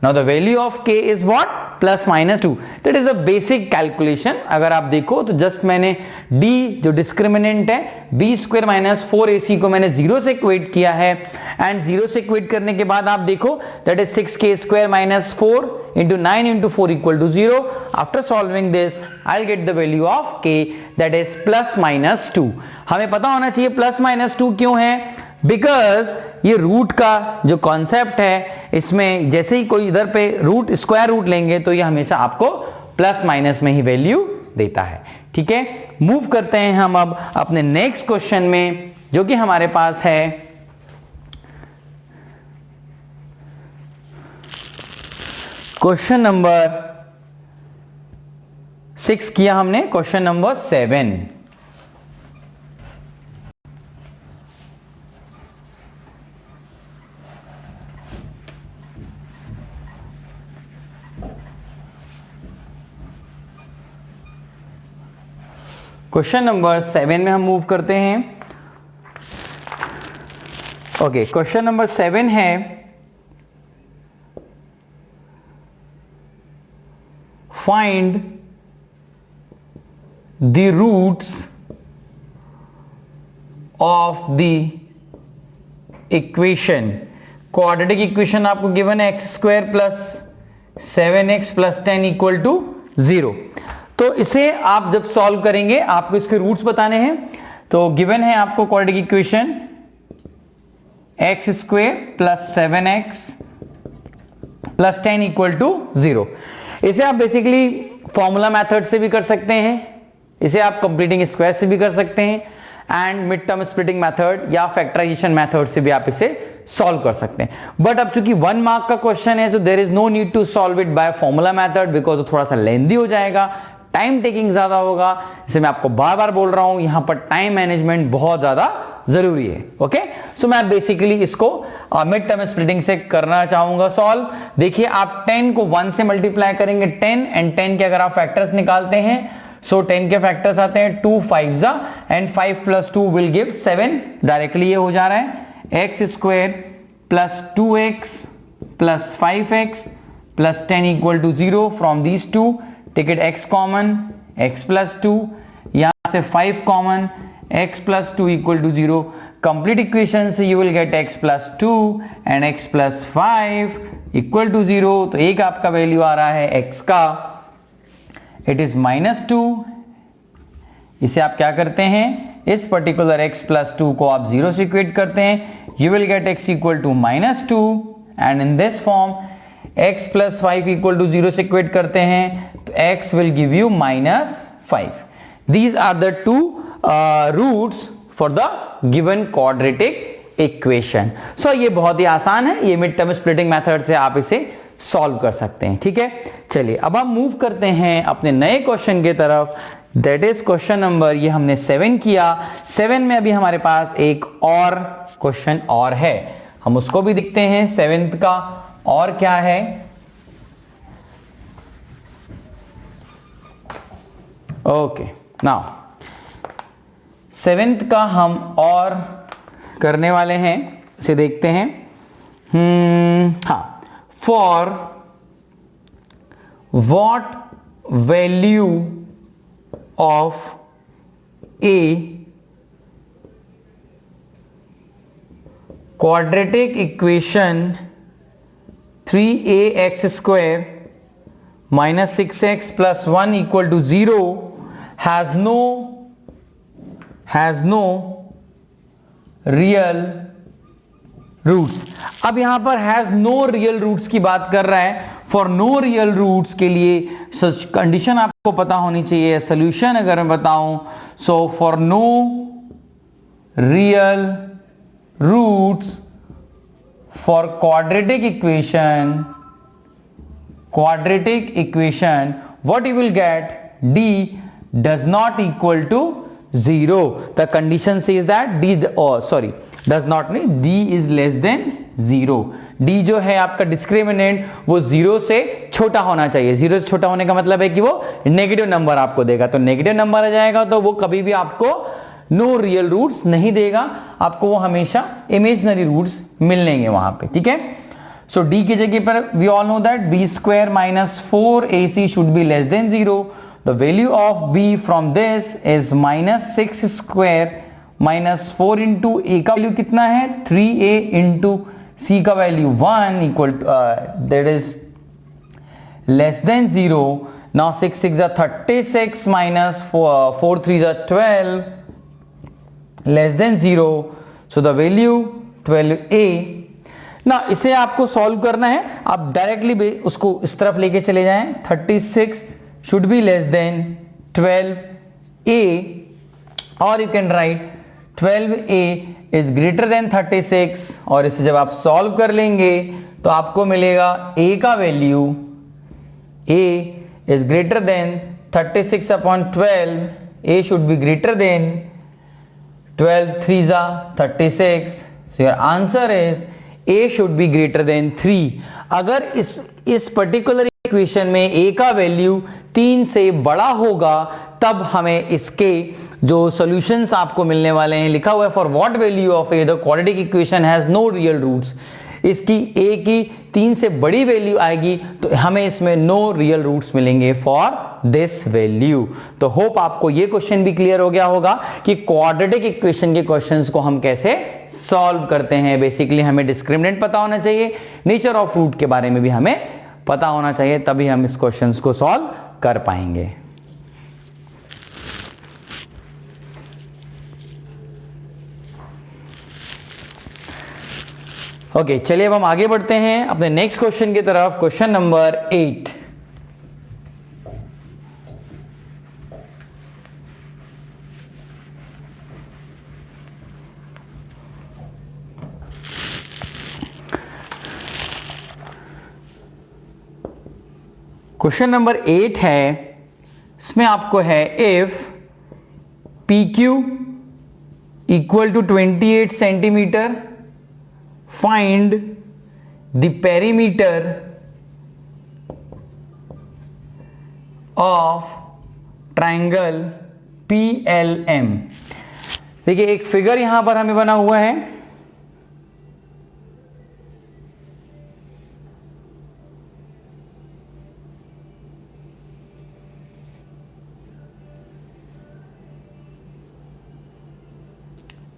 Now the value of k is what? Plus minus 2. That is a basic calculation. अगर आप देखो तो just मैंने d जो discriminant है b square minus 4ac को मैंने 0 से इक्वेट किया है, एंड 0 से इक्वेट करने के बाद आप देखो that is 6k square minus 4 into 9 into 4 equal to 0. After solving this, I'll get the value of k, that is plus minus 2. हमें पता होना चाहिए plus minus 2 क्यों है, बिकॉज ये रूट का जो कॉन्सेप्ट है, इसमें जैसे ही कोई इधर पे रूट स्क्वायर रूट लेंगे तो ये हमेशा आपको प्लस माइनस में ही वैल्यू देता है। ठीक है, मूव करते हैं हम अब अपने नेक्स्ट क्वेश्चन में, जो कि हमारे पास है क्वेश्चन नंबर 6 किया हमने क्वेश्चन नंबर 7। क्वेश्चन नंबर 7 में हम मूव करते हैं। ओके, क्वेश्चन नंबर 7 है find the roots of the equation. Quadratic equation आपको गिवन है x square plus 7x plus 10 equal to 0। तो इसे आप जब सॉल्व करेंगे आपको इसके रूट्स बताने हैं। तो गिवन है आपको quadratic equation x square plus 7x plus 10 equal to 0। इसे आप बेसिकली फॉर्मूला मेथड से भी कर सकते हैं, इसे आप कंप्लीटिंग स्क्वायर से भी कर सकते हैं, and mid term splitting method या फैक्टराइजेशन मेथड से भी आप इसे सॉल्व कर सकते हैं। बट अब चूंकि 1 मार्क का क्वेश्चन है, so there is no need to solve it by formula method because थोड़ा सा लेंदी हो जाएगा, टाइम टेकिंग ज्यादा होगा। इसे मैं आपको बार बार बोल रहा हूं, यहां पर टाइम मैनेजमेंट बहुत ज्यादा जरूरी है। ओके, सो मैं बेसिकली इसको मिड टर्म स्प्लिटिंग से करना चाहूंगा सॉल्व। देखिए, आप 10 को 1 से मल्टीप्लाई करेंगे 10 एंड 10 के अगर आप फैक्टर्स निकालते हैं, सो 10 के फैक्टर्स आते हैं 2 5 and 5 plus 2 will give 7। Directly ये हो जा रहा है x square plus 2x plus 5x plus 10 equal to 0। From these to take it x common, x plus 2, यहां से 5 common, x plus 2 equal to 0। Complete equation से you will get x plus 2 and x plus 5 equal to 0। तो एक आपका value आ रहा है x का, it is -2। इसे आप क्या करते हैं, इस पर्टिकुलर x प्लस 2 को आप 0 से इक्वेट करते हैं, you will get x equal to -2 and in this form x plus 5 equal to 0 से इक्वेट करते हैं तो x will give you -5. These are the two roots for the given quadratic equation. So ये बहुत ही आसान है, ये मिड टर्म स्प्लिटिंग मेथड से आप इसे सॉल्व कर सकते हैं। ठीक है, चलिए अब हम मूव करते हैं अपने नए क्वेश्चन की तरफ। दैट इज क्वेश्चन नंबर, ये हमने 7 किया। 7 में अभी हमारे पास एक और क्वेश्चन और है, हम उसको भी देखते हैं। 7th का और क्या है, ओके नाउ 7th का हम और करने वाले हैं, इसे देखते हैं। हाँ, for what value of a quadratic equation 3ax square minus 6x plus 1 equal to 0 has no real roots। अब यहां पर has no real roots की बात कर रहा है। फॉर no real roots के लिए सच कंडीशन आपको पता होनी चाहिए। सोल्यूशन अगर मैं बताऊं, so for no real roots for quadratic equation what you will get, d does not equal to 0. The condition says that does not mean d is less than 0. d जो है आपका डिस्क्रिमिनेंट वो 0 से छोटा होना चाहिए। 0 से छोटा होने का मतलब है कि वो नेगेटिव नंबर आपको देगा, तो नेगेटिव नंबर आ जाएगा तो वो कभी भी आपको नो रियल रूट्स नहीं देगा, आपको वो हमेशा इमेजिनरी रूट्स मिलेंगे वहां पे। ठीक है, सो d की जगह पर we all know that b square minus 4ac should be less than 0। The value of b from this is -6 square minus 4 into a का वैल्यू कितना है 3a इंटू c का value 1 equal that is less than 0। Now 6 6 36 minus 4 3 12 less than 0, so the value 12a। ना इसे आपको solve करना है, आप डायरेक्टली उसको इस तरफ लेके चले जाएं। 36 should be less then 12a और you can write 12a is greater than 36 और इसे जब आप सॉल्व कर लेंगे तो आपको मिलेगा a का value a is greater than 36 upon 12, a should be greater than 12 3s are 36. So your answer is a should be greater than 3. अगर इस पर्टिकुलर इक्वेशन में a का वैल्यू 3 से बड़ा होगा तब हमें इसके जो सॉल्यूशंस आपको मिलने वाले हैं, लिखा हुआ है for what value of a the quadratic equation has no real roots, इसकी a की 3 से बड़ी वैल्यू आएगी तो हमें इसमें नो रियल रूट्स मिलेंगे फॉर दिस वैल्यू. तो होप आपको ये क्वेश्चन भी क्लियर हो गया होगा कि क्वाड्रेटिक इक्वेशन के क्वेश्चंस को हम कैसे सॉल्व करते हैं. बेसिकली हमें डिस्क्रिमिनेंट पता होना चाहिए, नेचर ऑफ रूट के बारे में भी हमें पता होना चाहिए, तभी हम इस क्वेश्चंस को सॉल्व कर पाएंगे. ओके चलिए अब हम आगे बढ़ते हैं अपने नेक्स्ट क्वेश्चन की तरफ. Question number 8. क्वेश्चन नंबर 8 है, इसमें आपको है if P Q equal to 28 centimetre find the perimeter of triangle PLM. देखिए एक फिगर यहां पर हमें बना हुआ है,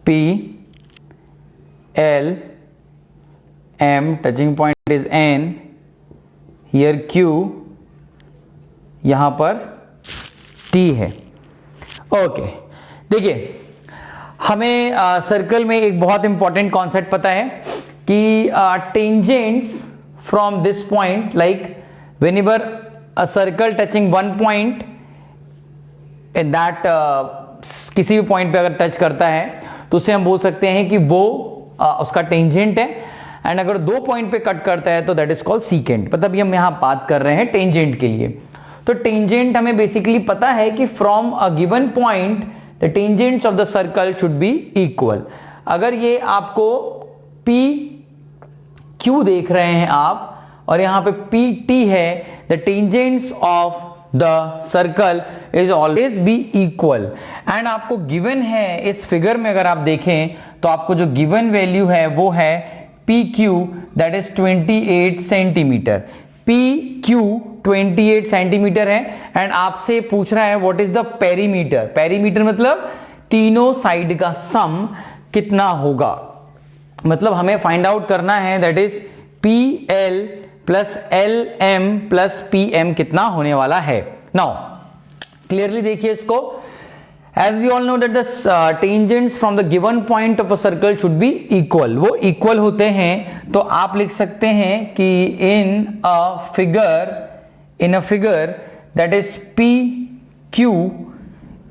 PL M touching point is N, here Q, यहां पर T है. ओके देखिए हमें सर्कल में एक बहुत इंपॉर्टेंट कॉन्सेप्ट पता है कि tangents from this point, like whenever a circle touching one point in that, किसी भी पॉइंट पे अगर टच करता है तो उसे हम बोल सकते हैं कि वो उसका टेंजेंट है. एंड अगर दो पॉइंट पे कट करता है तो दैट इज कॉल्ड सीकेंट. मतलब ये हम यहां बात कर रहे हैं टेंजेंट के लिए. तो टेंजेंट हमें बेसिकली पता है कि from a given point the tangents of the circle should be equal. अगर ये आपको पी क्यू देख रहे हैं आप और यहां पे पी टी है, the tangents of the circle is always be equal. And आपको गिवन है इस फिगर में, अगर आप देखें तो आपको जो गिवन वैल्यू है वो है PQ, that is 28 centimetre. PQ 28 centimetre है एंड आपसे पूछ रहा है what is the perimeter. Perimeter मतलब तीनों साइड का सम कितना होगा. मतलब हमें फाइंड आउट करना है that is PL plus LM plus PM कितना होने वाला है. नाउ क्लियरली देखिए इसको. As we all know that the tangents from the given point of a circle should be equal. वो equal होते हैं तो आप लिख सकते हैं कि in a figure that is PQ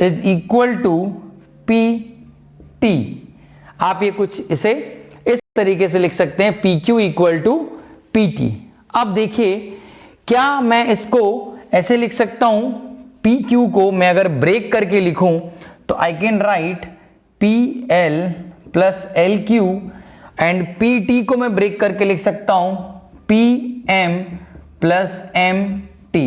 is equal to PT. आप ये कुछ इसे इस तरीके से लिख सकते हैं PQ equal to PT. अब देखिए क्या मैं इसको ऐसे लिख सकता हूं, PQ को मैं अगर ब्रेक करके लिखूं तो I can write PL plus LQ and PT को मैं ब्रेक करके लिख सकता हूं PM प्लस MT.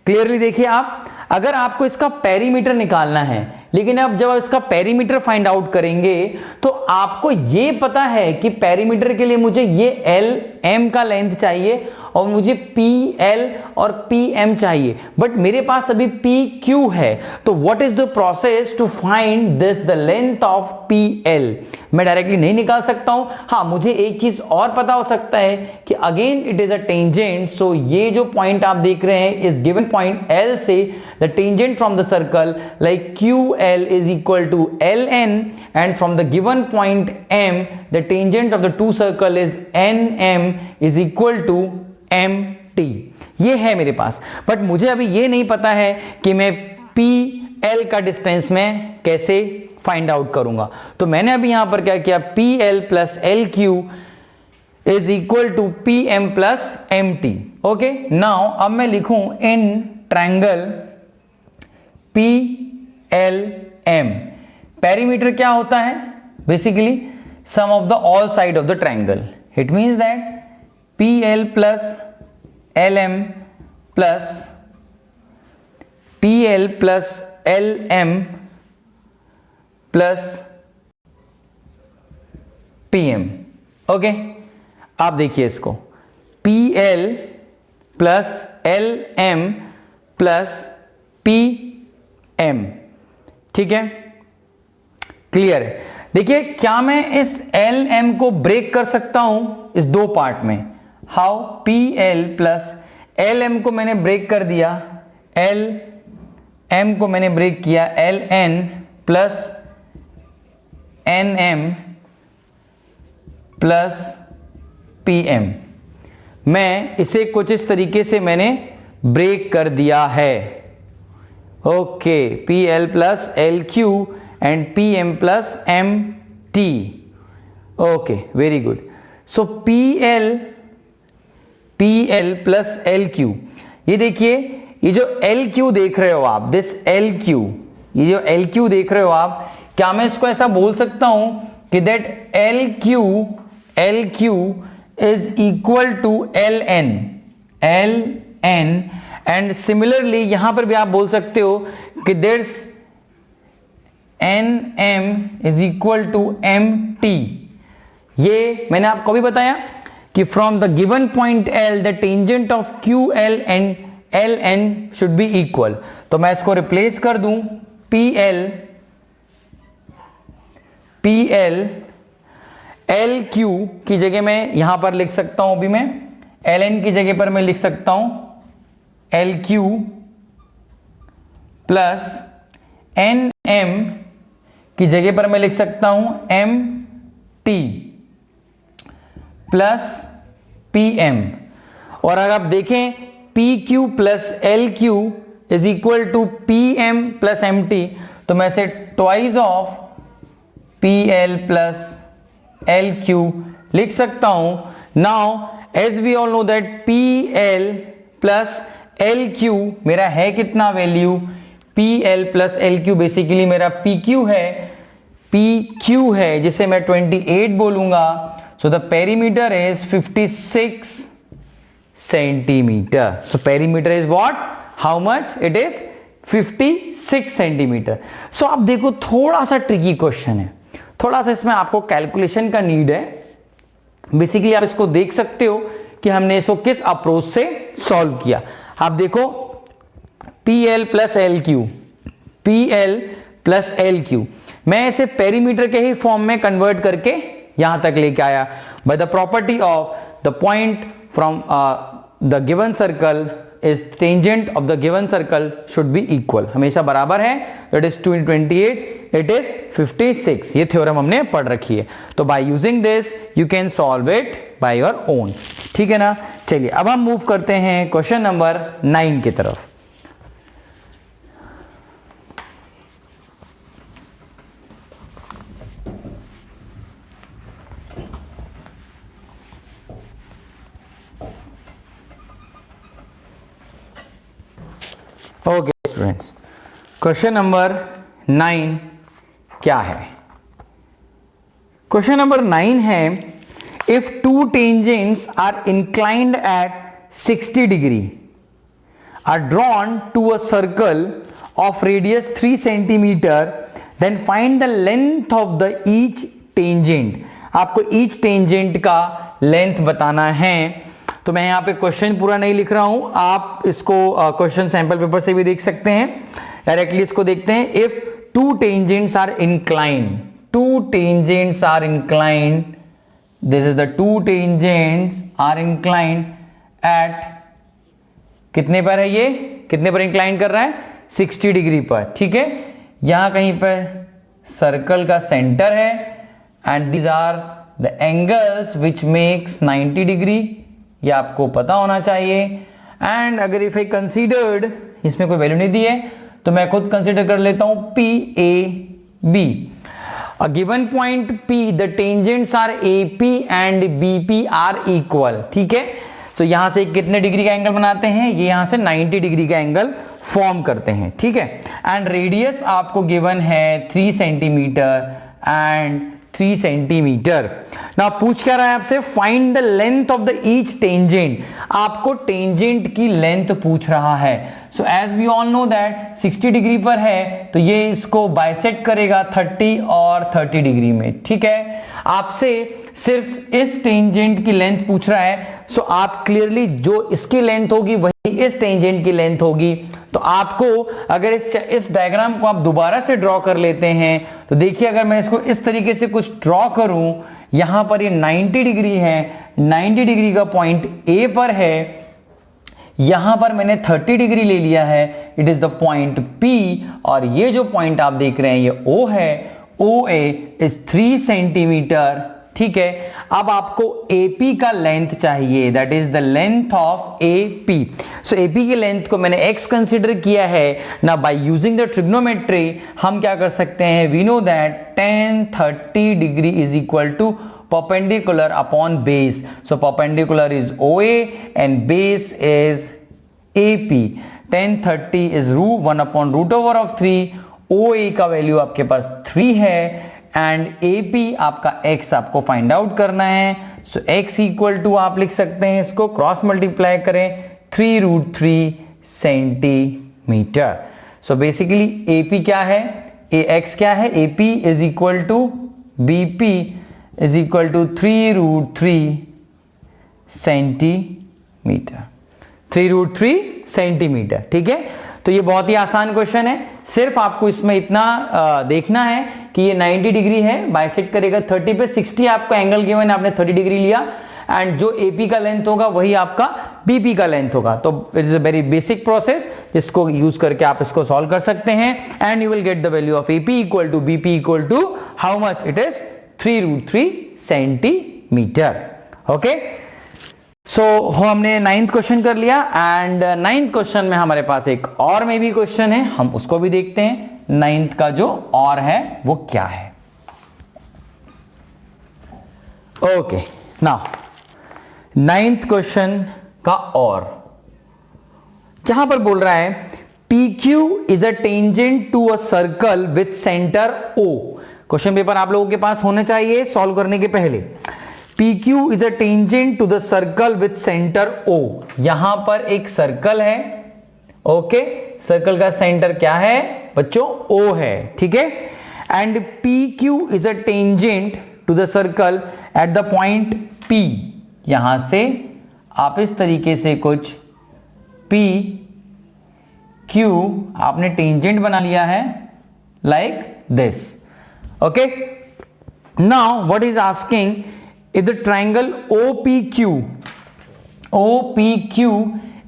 क्लियरली देखिए आप, अगर आपको इसका पेरीमीटर निकालना है, लेकिन अब जब आप इसका पेरीमीटर फाइंड आउट करेंगे तो आपको ये पता है कि पेरीमीटर के लिए मुझे ये LM का लेंथ चाहिए और मुझे PL और PM चाहिए, बट मेरे पास अभी PQ है. तो what is the process to find this the length of PL. मैं डायरेक्टली नहीं निकाल सकता हूं. हाँ, मुझे एक चीज और पता हो सकता है कि again it is a tangent. So ये जो पॉइंट आप देख रहे हैं इस गिवन पॉइंट L से the tangent from the circle like QL is equal to LN and from the given point M the tangent of the two circle is NM is equal to MT. ये है मेरे पास, but मुझे अभी ये नहीं पता है कि मैं PL का डिस्टेंस में कैसे फाइंड आउट करूंगा. तो मैंने अभी यहां पर क्या किया, PL plus LQ is equal to PM plus MT. Okay, now अब मैं लिखूं in triangle P L M. Perimeter क्या होता है? Basically sum of the all side of the triangle. It means that P L plus L M plus P L plus L M plus P M. Okay, आप देखिए इसको, P L plus L M plus P M. ठीक है, clear है? देखिए, क्या मैं इस एल एम को ब्रेक कर सकता हूं इस दो पार्ट में? How? P L plus L M को मैंने ब्रेक कर दिया, एल एम को मैंने ब्रेक किया, L N plus N M plus P M. मैं इसे कुछ इस तरीके से मैंने ब्रेक कर दिया है। Okay, P L plus L Q and P M plus M T. Okay, very good. So P L plus L Q, ये देखिए, ये जो एल क्यू देख रहे हो आप, दिस एल क्यू, ये जो एल क्यू देख रहे हो आप, क्या मैं इसको ऐसा बोल सकता हूं कि that L Q is equal to L N and similarly यहां पर भी आप बोल सकते हो कि that's N M is equal to M T. ये मैंने आपको भी बताया कि from the given point L the tangent of Q L and L N should be equal. तो मैं इसको रिप्लेस कर दूं, पी एल एल क्यू की जगह मैं यहां पर लिख सकता हूं, अभी मैं एल एन की जगह पर मैं लिख सकता हूं L Q plus N M की जगह पर मैं लिख सकता हूं M T plus P M. और अगर आप देखें P Q plus L Q is equal to P M plus M T, तो मैं इसे twice of P L plus L Q लिख सकता हूं। Now as we all know that P L plus L Q मेरा है कितना value? P L plus L Q basically मेरा पी क्यू है, जिसे मैं 28 बोलूंगा। So the perimeter is 56 centimetre. So perimeter is what? How much? It is 56 centimetre. So आप देखो, थोड़ा सा ट्रिकी क्वेश्चन है, थोड़ा सा इसमें आपको कैलकुलेशन का नीड है। बेसिकली आप इसको देख सकते हो कि हमने इसको किस अप्रोच से सॉल्व किया। आप देखो, P L plus L Q, मैं इसे पेरीमीटर के ही फॉर्म में कन्वर्ट करके यहां तक लेके आया by the property of the point from the given circle is tangent of the given circle should be equal, हमेशा बराबर है। It is 2 × 28, it is 56। ये थ्योरम हमने पढ़ रखी है। तो by using this you can solve it by your own. ठीक है ना? चलिए, अब हम मूव करते हैं क्वेश्चन नंबर 9 की तरफ। ओके स्टूडेंट्स, क्वेश्चन नंबर 9 क्या है? क्वेश्चन नंबर 9 है, if two tangents are inclined at 60 degree are drawn to a circle of radius 3 centimetre, then find the length of the each tangent. आपको each tangent का length बताना है। तो मैं यहां पे क्वेश्चन पूरा नहीं लिख रहा हूं, आप इसको क्वेश्चन सैंपल पेपर से भी देख सकते हैं। डायरेक्टली इसको देखते हैं। If two tangents are inclined, this is the two tangents are inclined at, कितने पर है ये? कितने पर इंक्लाइन कर रहा है? 60 डिग्री पर। ठीक है, यहां कहीं पर सर्कल का सेंटर है and these are the angles which makes 90 degree, ये आपको पता होना चाहिए। एंड अगर इफ आई कंसीडर्ड, इसमें कोई वैल्यू नहीं दी है तो मैं खुद कंसीडर कर लेता हूं P A B, a given point P, the tangents are A P and B P are equal. ठीक है, तो यहां से कितने डिग्री का एंगल बनाते हैं? ये यहां से 90 डिग्री का एंगल फॉर्म करते हैं, ठीक है। एंड रेडियस आपको गिवन है 3 सेंटीमीटर एंड 3 सेंटीमीटर। ना पूछ क्या रहा है आपसे, find the length of the each tangent. आपको टेंजेंट की लेंथ पूछ रहा है। So as we all know that 60 degree पर है तो ये इसको बाइसेक्ट करेगा 30 और 30 डिग्री में, ठीक है। आपसे सिर्फ इस टेंजेंट की लेंथ पूछ रहा है। सो आप क्लियरली जो इसकी लेंथ होगी वही इस टेंजेंट की लेंथ होगी। तो आपको अगर इस डायग्राम को आप दोबारा से ड्रॉ कर लेते हैं तो देखिए, अगर मैं इसको इस तरीके से कुछ ड्रॉ करूं, यहां पर ये 90 डिग्री है, 90 डिग्री का पॉइंट ए पर है, यहां पर मैंने 30 डिग्री ले लिया है, it is the point P, और ये जो पॉइंट आप देख रहे हैं ये ओ है, ओ ए इज 3 सेंटीमीटर, ठीक है। अब आपको AP का लेंथ चाहिए, that is the length of AP। So AP की लेंथ को मैंने x कंसीडर किया है ना। बाय यूजिंग द ट्रिग्नोमेट्री हम क्या कर सकते हैं, we know that tan 30 degree is equal to perpendicular upon base. So perpendicular is OA and base is AP. tan 30 is 1 upon root over of 3. OA का value आपके पास 3 है and AP आपका x आपको फाइंड आउट करना है। सो x equal to आप लिख सकते हैं, इसको क्रॉस मल्टीप्लाई करें 3√3 सेंटीमीटर। सो बेसिकली AP क्या है, x क्या है, AP is equal to BP is equal to 3√3 centimetre, 3√3 centimetre, ठीक है। तो ये बहुत ही आसान क्वेश्चन है। सिर्फ आपको इसमें इतना देखना है कि ये 90 डिग्री है, बाइसेक्ट करेगा 30 पे, 60 आपको एंगल गिवन है, आपने 30 डिग्री लिया एंड जो AP का लेंथ होगा वही आपका BP का लेंथ होगा। तो it is a very basic process जिसको यूज करके आप इसको सॉल्व कर सकते हैं and you will get the value of AP equal to BP equal to how much, it is 3√3 centimetre. Okay, so हमने 9th क्वेश्चन कर लिया एंड 9th क्वेश्चन में हमारे पास एक और में भी क्वेश्चन है, हम उसको भी देखते हैं। 9th का जो और है वो क्या है। ओके, नाउ 9th क्वेश्चन का और जहां पर बोल रहा है PQ is a tangent to a circle with centre O। Question paper आप लोगों के पास होने चाहिए सॉल्व करने के पहले। PQ is a tangent to the circle with centre O। यहां पर एक सर्कल है, ओके, सर्कल का सेंटर क्या है बच्चों, O है, ठीक है। And PQ is a tangent to the circle at the point P। यहां से आप इस तरीके से कुछ PQ आपने टेंजेंट बना लिया है like this, okay. Now what is asking, if the triangle OPQ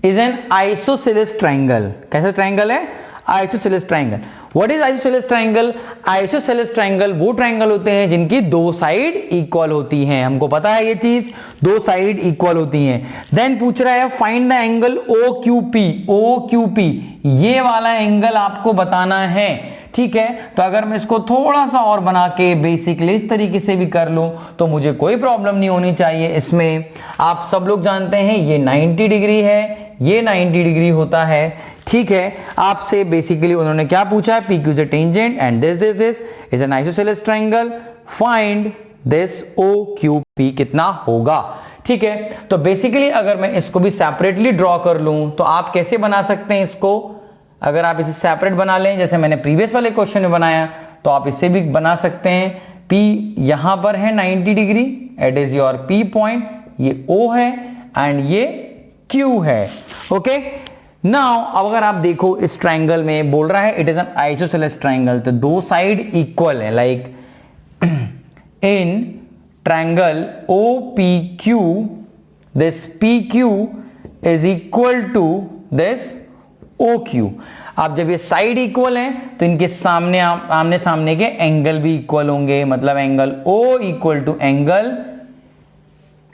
is an isosceles triangle। कैसा ट्रायंगल है, isosceles triangle. What is isosceles triangle, isosceles triangle वो ट्रायंगल होते हैं जिनकी दो साइड इक्वल होती हैं, हमको पता है ये चीज, दो साइड इक्वल होती हैं। देन पूछ रहा है फाइंड द एंगल OQP, ये वाला एंगल आपको बताना है, ठीक है। तो अगर मैं इसको थोड़ा सा और बना के बेसिकली इस तरीके से भी कर लूं तो मुझे कोई प्रॉब्लम नहीं होनी चाहिए इसमें। आप सब लोग जानते हैं ये 90 डिग्री है, ये 90 डिग्री होता है, ठीक है। आपसे बेसिकली उन्होंने क्या पूछा है, PQ is a tangent and this is an isosceles triangle, find this OQP कितना होगा, ठीक है। तो बेसिकली अगर मैं इसको भी सेपरेटली ड्रॉ कर लूं तो आप कैसे बना सकते हैं इसको, अगर आप इसे सेपरेट बना लें जैसे मैंने प्रीवियस वाले क्वेश्चन में बनाया तो आप इससे भी बना सकते हैं। P यहां पर है 90 degree, it is your P point, ये O है एंड ये Q है, ओके। नाउ अब अगर आप देखो इस ट्रायंगल में बोल रहा है it is an isosceles triangle, तो दो साइड इक्वल है, like in triangle OPQ this PQ is equal to this OQ। अब जब ये साइड इक्वल हैं तो इनके सामने आमने सामने के एंगल भी इक्वल होंगे, मतलब angle O equal to angle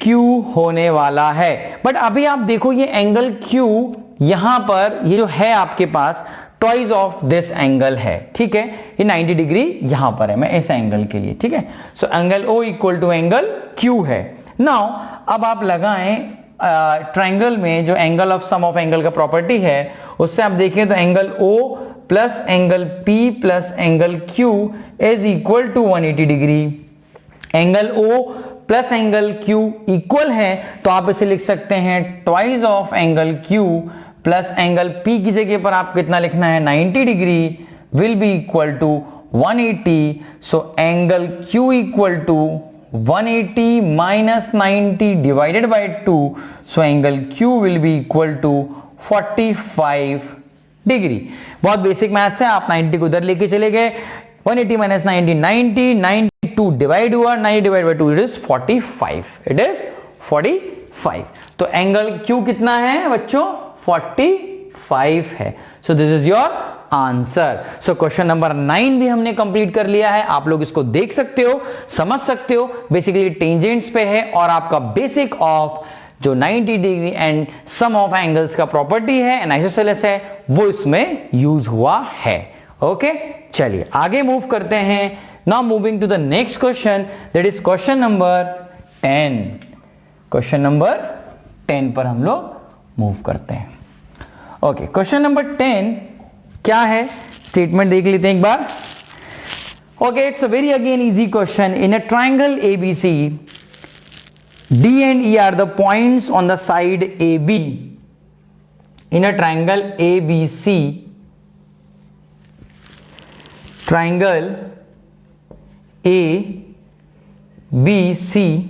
Q होने वाला है। बट अभी आप देखो ये एंगल Q यहां पर ये जो है आपके पास ट्वाइस ऑफ दिस एंगल है, ठीक है। ये 90 डिग्री यहां पर है, मैं इस एंगल के लिए, ठीक है। So angle O equal to angle Q है। नाउ अब आप लगाएं ट्रायंगल में जो angle of sum of angle का प्रॉपर्टी है उससे आप देखें तो angle O plus angle P plus angle Q is equal to 180 degree. Angle O plus angle Q equal है तो आप इसे लिख सकते हैं twice of angle Q plus angle P की जगह पर आप कितना लिखना है 90 degree will be equal to 180। So angle Q equal to 180 minus 90 divided by 2। So angle Q will be equal to 45 degree. बहुत बेसिक मैथ्स है, आप 90 को उधर लेके चले गए, 180 माइनस 90 90, 92 डिवाइड हुआ, 90 divide by 2 it is 45, it is 45। तो एंगल Q कितना है बच्चों 45 है। So this is your answer. So question number 9 भी हमने कंप्लीट कर लिया है। आप लोग इसको देख सकते हो, समझ सकते हो, बेसिकली टेंजेंट्स पे है और आपका बेसिक ऑफ जो 90 degree and sum of angles का प्रॉपर्टी है एंड आइसोसेलेस है वो इसमें यूज हुआ है। ओके चलिए आगे मूव करते हैं। Now moving to the next question, that is question number 10। Question number 10 पर हम लोग मूव करते हैं। ओके क्वेश्चन नंबर 10 क्या है, स्टेटमेंट देख लेते हैं एक बार। Okay it's a very again easy question. In a triangle ABC, D and E are the points on the side AB. In a triangle ABC, triangle ABC,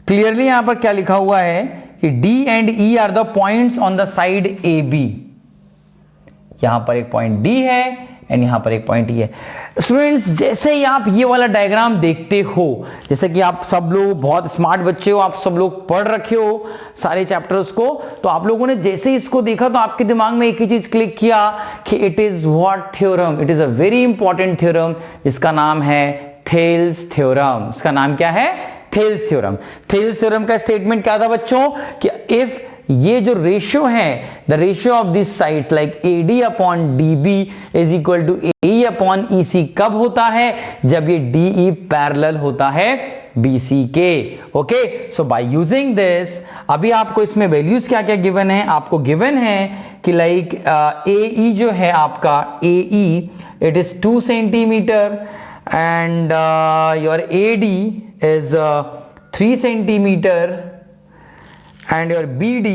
clearly यहां पर क्या लिखा हुआ है कि D and E are the points on the side AB. यहां पर एक पॉइंट D है एंड यहां पर एक पॉइंट E है। स्टूडेंट्स जैसे ही आप ये वाला डायग्राम देखते हो, जैसे कि आप सब लोग बहुत स्मार्ट बच्चे हो, आप सब लोग पढ़ रखे हो सारे चैप्टर्स को, तो आप लोगों ने जैसे ही इसको देखा तो आपके दिमाग में एक ही चीज क्लिक किया कि it is what theorem, it is a very important theorem जिसका नाम है थेल्स थ्योरम। इसका नाम क्या है? Thales theorem. थेल्स थ्योरम का स्टेटमेंट क्या था बच्चों कि इफ ये जो रेशियो है, the ratio of this sides like AD upon DB is equal to AE upon EC कब होता है? जब ये DE पैरेलल होता है BC के। Okay so by using this, अभी आपको इसमें वैल्यूज क्या क्या गिवन है? आपको गिवन है कि लाइक AE जो है आपका AE it is 2 centimetre and your AD is 3 centimetre and your BD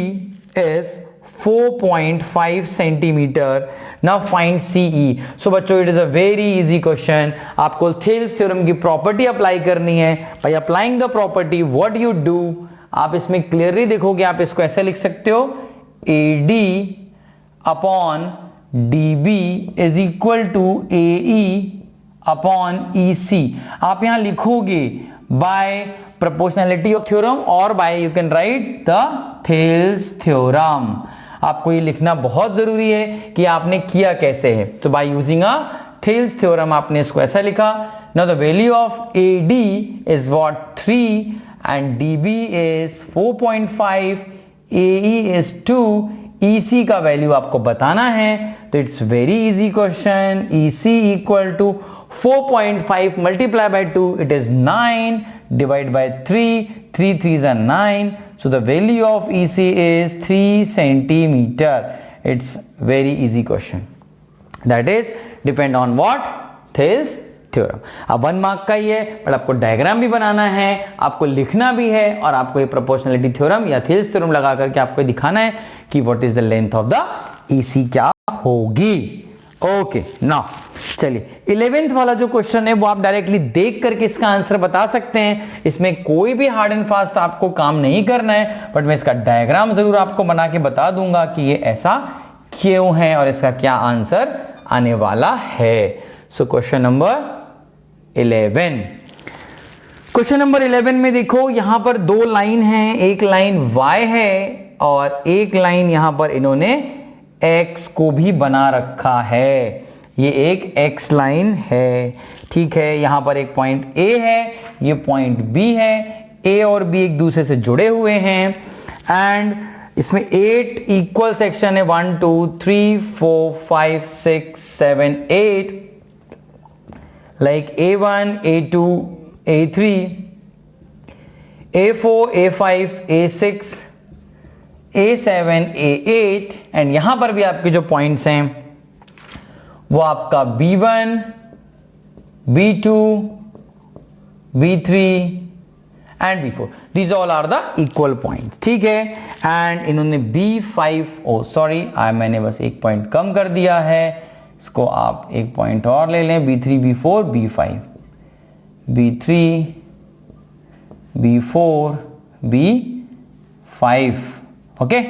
is 4.5 centimeter. Now find CE. So बच्चों it is a very easy question. आपको थेल्स थ्योरम की प्रॉपर्टी अप्लाई करनी है। By applying the property what you do, आप इसमें clearly देखोगे, आप इसको ऐसे लिख सकते हो AD upon DB is equal to AE upon EC। आप यहां लिखोगे by proportionality of theorem और by you can write the Thales theorem। आपको ये लिखना बहुत जरूरी है कि आपने किया कैसे है। तो by using a Thales theorem आपने इसको ऐसा लिखा। Now the value of AD is what 3 and DB is 4.5, AE is 2, EC का वैल्यू आपको बताना है। तो it's very easy question. EC equal to 4.5 multiply by 2 it is 9 divide by 3, 3 3s are 9, so the value of EC is 3 centimeter. It's very easy question. That is depend on what? Thales theorem. अब 1 mark का ही है but आपको diagram भी बनाना है, आपको लिखना भी है और आपको ये प्रोपोर्शनलिटी थ्योरम या थेल्स थ्योरम लगा करके आपको दिखाना है कि what is the length of the EC क्या होगी। ओके नाउ चलिए 11th वाला जो क्वेश्चन है वो आप डायरेक्टली देख करके इसका आंसर बता सकते हैं। इसमें कोई भी हार्ड एंड फास्ट आपको काम नहीं करना है, बट मैं इसका डायग्राम जरूर आपको बना के बता दूंगा कि ये ऐसा क्यों है और इसका क्या आंसर आने वाला है। सो क्वेश्चन नंबर 11, क्वेश्चन नंबर 11 में देखो यहां पर 2 लाइन है, एक लाइन Y है और एक लाइन यहां पर इन्होंने X को भी बना रखा है। ये एक X लाइन है, ठीक है। यहां पर एक पॉइंट A है, ये पॉइंट B है। A और B एक दूसरे से जुड़े हुए हैं एंड इसमें 8 इक्वल सेक्शन है, 1 2 3 4 5 6 7 8 like A1 A2 A3 A4, A5, A6, A7, A8 and यहां पर भी आपके जो पॉइंट्स हैं वो आपका B1, B2, B3 and B4, these all are the equal points, ठीक है। एंड इन्होंने B5, ओ सॉरी मैंने बस एक पॉइंट कम कर दिया है, इसको आप एक पॉइंट और ले लें, B3, B4, B5, B3, B4, B5, okay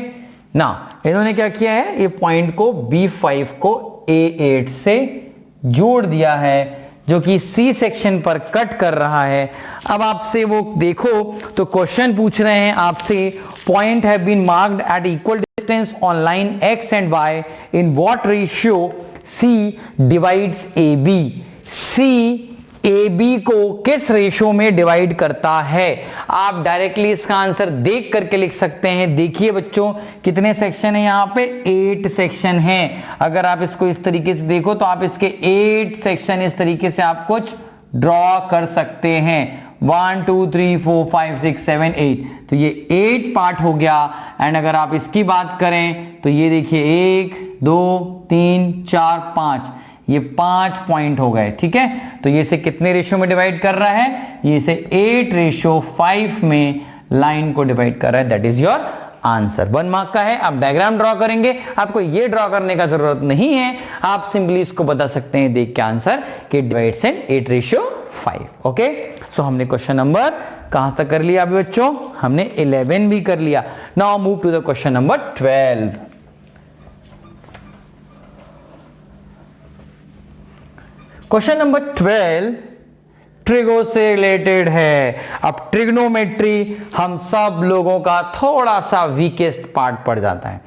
ना। इन्होंने क्या किया है, ये पॉइंट को B5 को A8 से जोड़ दिया है जो कि C सेक्शन पर कट कर रहा है। अब आपसे वो देखो तो क्वेश्चन पूछ रहे हैं आपसे, point have been marked at equal distance on line X and Y in what ratio C divides AB। C AB को किस रेशो में डिवाइड करता है। आप डायरेक्टली इसका आंसर देख करके लिख सकते हैं। देखिए बच्चों कितने सेक्शन है, यहां पे 8 सेक्शन हैं। अगर आप इसको इस तरीके से देखो तो आप इसके 8 सेक्शन इस तरीके से आप कुछ ड्रॉ कर सकते हैं। 1 2 3 4 5 6 7 8, तो ये 8 पार्ट हो गया। एंड अगर आप इसकी बात करें तो ये देखिए 1 2 3 4 5, ये 5 पॉइंट हो गए, ठीक है। तो ये से कितने रेशियो में डिवाइड कर रहा है, ये से 8:5 में लाइन को डिवाइड कर रहा है। That is your answer. 1 mark का है। आप डायग्राम ड्रॉ करेंगे, आपको ये ड्रॉ करने का जरूरत नहीं है, आप सिंपली इसको बता सकते हैं देख के आंसर कि डिवाइड्स इन 8:5। ओके, सो हमने क्वेश्चन नंबर कहां तक कर लिया अभी बच्चों, हमने 11 भी कर लिया। Now move to the question number 12। Question number 12 trigo से रिलेटेड है। अब ट्रिग्नोमेट्री हम सब लोगों का थोड़ा सा वीकेस्ट पार्ट पड़ जाता है।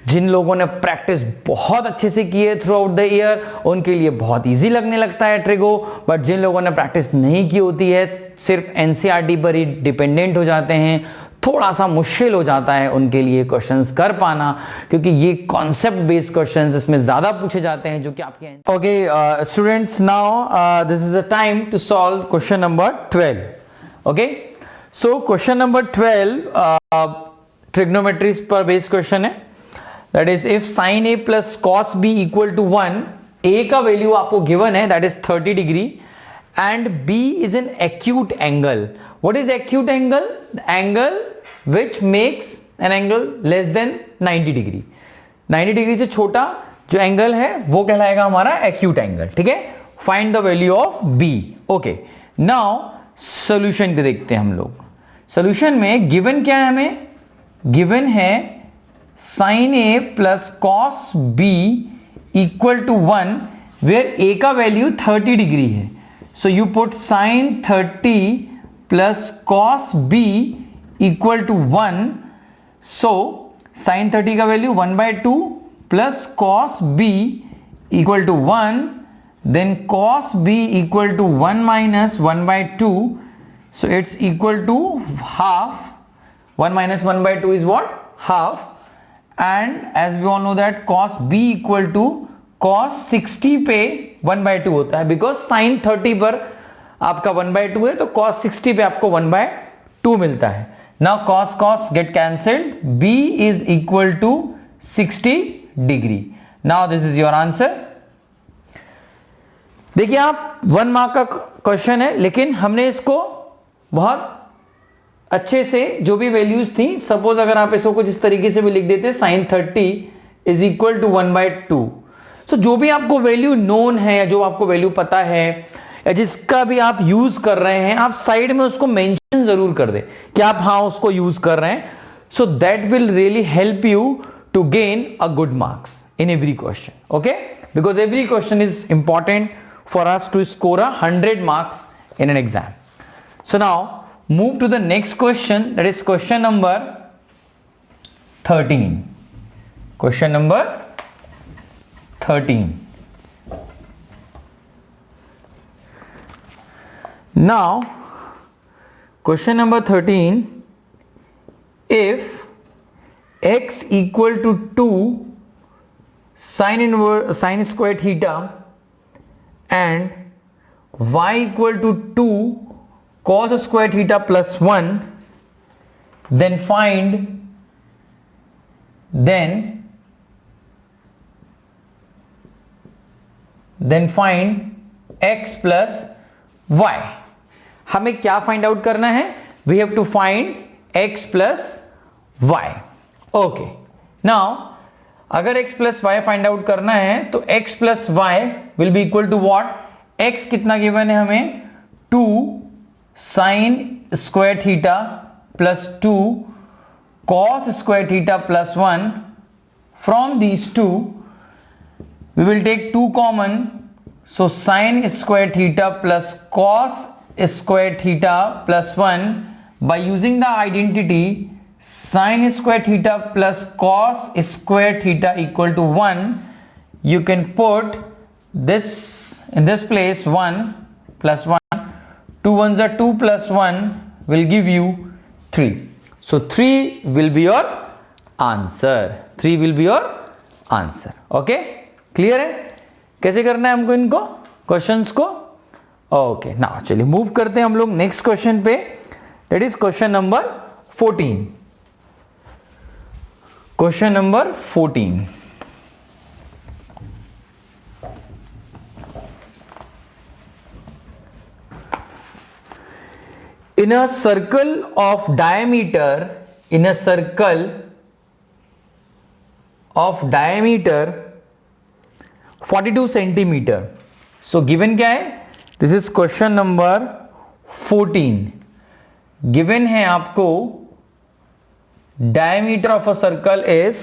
जिन लोगों ने प्रैक्टिस बहुत अच्छे से की है थ्रू आउट द ईयर, उनके लिए बहुत इजी लगने लगता है ट्रिगो। बट जिन लोगों ने प्रैक्टिस नहीं की होती है, सिर्फ एनसीईआरटी पर ही डिपेंडेंट हो जाते हैं, थोड़ा सा मुश्किल हो जाता है उनके लिए क्वेश्चंस कर पाना, क्योंकि ये कॉन्सेप्ट बेस्ड क्वेश्चंस इसमें ज्यादा पूछे जाते हैं जो कि आपके। Okay students, now this is the time to solve question number 12। Okay, so question number 12 trigonometry पर बेस्ड क्वेश्चन है। That is if sine A plus cos B equal to 1, A का वैल्यू आपको गिवन है that is 30 degree and B is an acute angle. What is acute angle? The angle which makes an angle less than 90 degree. 90 degree से छोटा जो angle है वो कहलाएगा हमारा एक्यूट एंगल, ठीक है। Find the value of B। Okay, now solution को देखते हैं हम लोग। सॉल्यूशन में गिवन क्या है, हमें गिवन है sin A plus cos B equal to 1 where A का वैल्यू 30 डिग्री है। So you put sin 30 plus cos b equal to 1. So sin 30 का value 1/2 plus cos b equal to 1, then cos b equal to 1 minus 1/2. So it's equal to half. 1 minus 1/2 is what? Half. And as we all know that cos b equal to cos 60 पे 1/2 होता है, because sin 30 पर आपका 1/2 है तो cos 60 पे आपको 1/2 मिलता है। Now cos cos get cancelled, b is equal to 60 degree. Now this is your answer. देखिए आप 1 मार्क का क्वेश्चन है, लेकिन हमने इसको बहुत अच्छे से जो भी वैल्यूज थी, सपोज अगर आप इसको कुछ इस तरीके से भी लिख देते sin 30 इज इक्वल टू 1/2। सो जो भी आपको वैल्यू नोन है या जो आपको वैल्यू पता है या जिसका भी आप यूज कर रहे हैं, आप साइड में उसको मेंशन जरूर कर दे कि आप हाँ उसको यूज कर रहे हैं। So that will really help you to gain a good marks in every question. Okay, because every question is important for us to score 100 marks in an exam. So now move to the next question, that is question number 13। Question number 13। Now, question number 13, if x equal to 2 sin square theta and y equal to 2 cos square theta plus 1, then find x plus y. हमें क्या find out करना है? We have to find x plus y. Okay, now अगर x plus y find out करना है तो x plus y will be equal to what? x कितना given है हमें? 2 sin square theta plus 2 cos square theta plus 1. From these two we will take 2 common, so sin square theta plus cos square theta plus 1. By using the identity sin square theta plus cos square theta equal to 1, you can put this in this place 1 plus 1. 2 ones are 2 plus 1 will give you 3. So 3 will be your answer. 3 will be your answer. Okay? Clear है कैसे करना है हमको इनको questions को? Okay, now चलिए move करते हैं हम लोग नेक्स्ट क्वेश्चन पे. That is question number 14. Question number 14. In a circle of diameter 42 centimetre. So given क्या है? This is question number 14. Given है आपको diameter of a circle is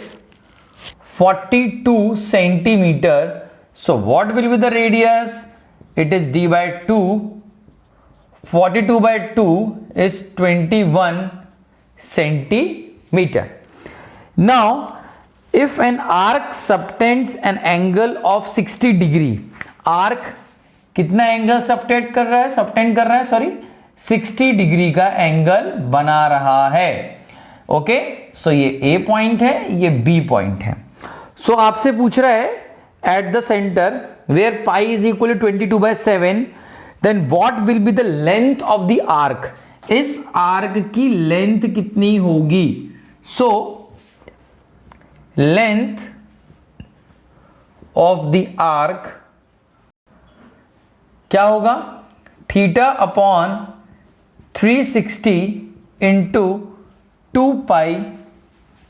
42 centimetre. So what will be the radius? It is d by 2. 42 by 2 is 21 centimeter. Now if an arc subtends an angle of 60 degree, arc कितना angle subtend कर रहा है sorry 60 degree का angle बना रहा है. Okay, सो ये A point है, ये B पॉइंट है. सो आपसे पूछ रहा है at the centre where pi is equal to 22/7, then what will be the length of the arc? इस आर्क की लेंथ कितनी होगी? So length of the arc क्या होगा? Theta upon 360 into 2 pi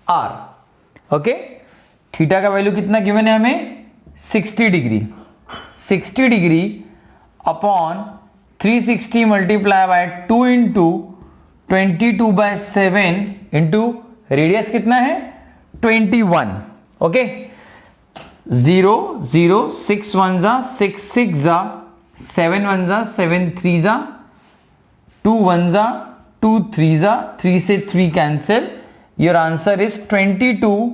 r. Okay, theta का value कितना given है हमें? 60 degree. 60 degree upon 360 multiply by 2 into 22/7 into radius कितना है? 21. ओके, 0 0 6 1 जा 6 6 जा 7 1 जा 7 3 जा 2 1 जा 2 3 जा 3 से 3 cancel. Your answer is 22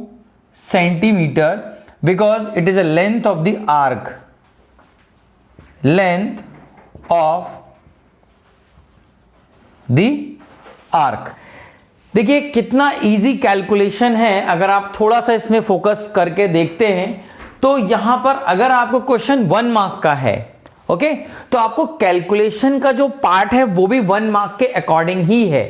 centimetre because it is a length of the arc. Length of the arc. देखिए कितना इजी कैलकुलेशन है. अगर आप थोड़ा सा इसमें फोकस करके देखते हैं तो यहां पर अगर आपको क्वेश्चन 1 मार्क का है, ओके, तो आपको कैलकुलेशन का जो पार्ट है वो भी 1 मार्क के अकॉर्डिंग ही है.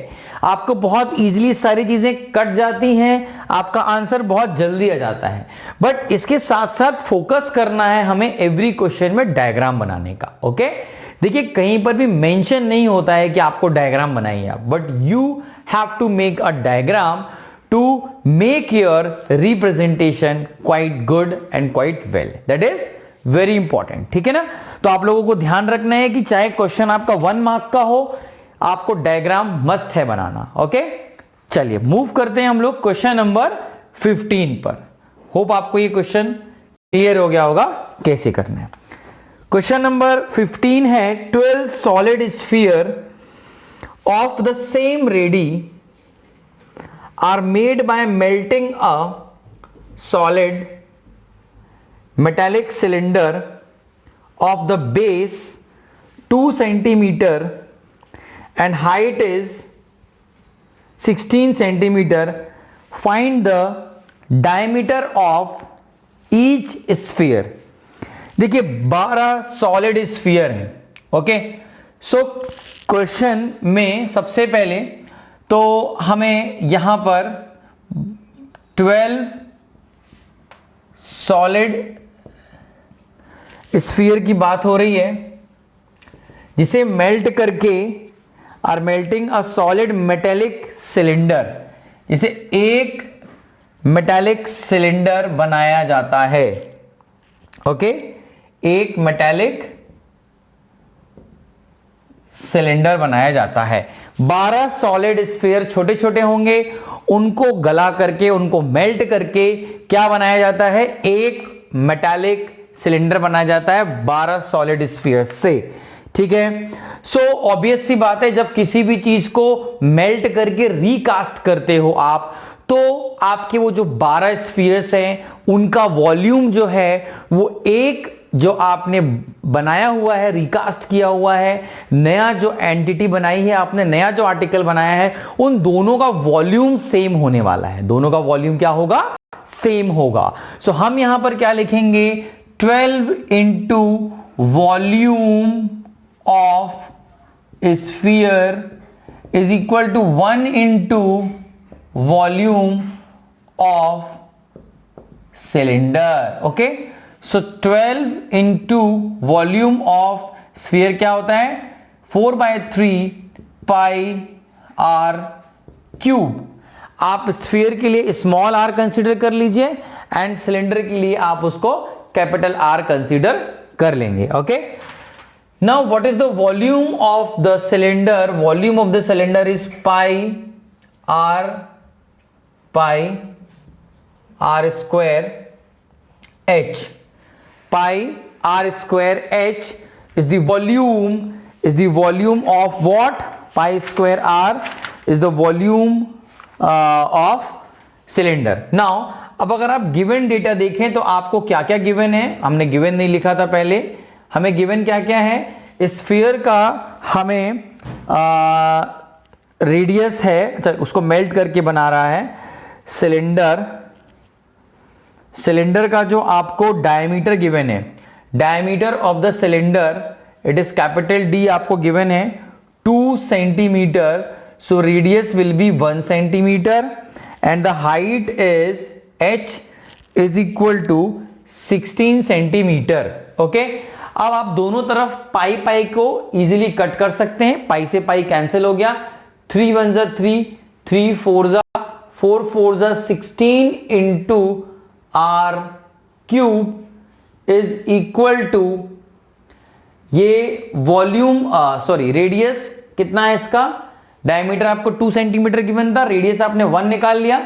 आपको बहुत इजीली सारी चीजें कट जाती हैं, आपका आंसर बहुत जल्दी आ जाता है. बट इसके साथ साथ फोकस करना है हमें एवरी क्वेश्चन में डायग्राम बनाने का. ओके, देखिए कहीं पर भी मेंशन नहीं होता है कि आपको डायग्राम बनाइए आप, but you have to make a diagram to make your representation quite good and quite well. That is very important. ठीक है ना? तो आप लोगों को ध्यान रखना है कि चाहे क्वेश्चन आपका 1 मार्क का हो, आपको डायग्राम मस्ट है बनाना. ओके, चलिए मूव करते हैं हम लोग क्वेश्चन नंबर 15 पर. होप आपको ये क्वेश्चन क्लियर हो गया होगा कैसे करना है. क्वेश्चन नंबर 15 है 12 solid sphere of the same radii are made by melting a solid metallic cylinder of the base 2 centimeter and height is 16 centimeter. Find the diameter of each sphere. देखिए 12 solid sphere है. Okay, so question में सबसे पहले तो हमें यहां पर 12 solid sphere की बात हो रही है, जिसे मेल्ट करके are melting a solid metallic cylinder, जिसे एक मेटेलिक सिलेंडर बनाया जाता है। ओके, एक मेटेलिक सिलेंडर बनाया जाता है। 12 सॉलिड स्फीयर छोटे छोटे होंगे, उनको गला करके, उनको मेल्ट करके क्या बनाया जाता है, एक मेटालिक सिलेंडर बनाया जाता है 12 सॉलिड स्फीयर से। ठीक है, सो ऑब्वियस सी बात है, जब किसी भी चीज को मेल्ट करके रिकास्ट करते हो आप, तो आपके वो जो 12 स्फीयर्स हैं उनका वॉल्यूम जो है वो एक जो आपने बनाया हुआ है, रिकास्ट किया हुआ है, नया जो एंटिटी बनाई है आपने, नया जो आर्टिकल बनाया है, उन दोनों का वॉल्यूम सेम होने वाला है। दोनों का वॉल्यूम क्या होगा, सेम होगा। सो हम यहां पर क्या लिखेंगे, 12 into volume of sphere is equal to 1 into volume of cylinder. Okay, so 12 into volume of sphere क्या होता है, 4/3 पाई आर क्यूब। आप स्फीयर के लिए स्मॉल आर कंसीडर कर लीजिए एंड सिलेंडर के लिए आप उसको कैपिटल आर कंसीडर कर लेंगे। Okay, now what is the volume of the cylinder, volume of the cylinder is pi r square h. pi r square h is the volume of what, pi square r is the volume of cylinder. Now अब अगर आप given data देखें तो आपको क्या क्या given है, हमने गिवन नहीं लिखा था पहले, हमें गिवन क्या क्या है, स्फीयर का हमें रेडियस है, अच्छा उसको मेल्ट करके बना रहा है, सिलेंडर का जो आपको डायमीटर गिवन है, diameter of the cylinder it is capital D आपको गिवन है 2 centimetre, so radius will be 1 centimetre and the height is h is equal to 16 centimetre. Okay, अब आप दोनों तरफ पाई पाई को इजीली कट कर सकते हैं, पाई से पाई कैंसिल हो गया, 3 1 जा 3, 3 4 जा 4 4 जा 16 into r cube is equal to, ये वॉल्यूम सॉरी रेडियस कितना है इसका, डायमीटर आपको 2 सेंटीमीटर गिवन था, रेडियस आपने 1 निकाल लिया,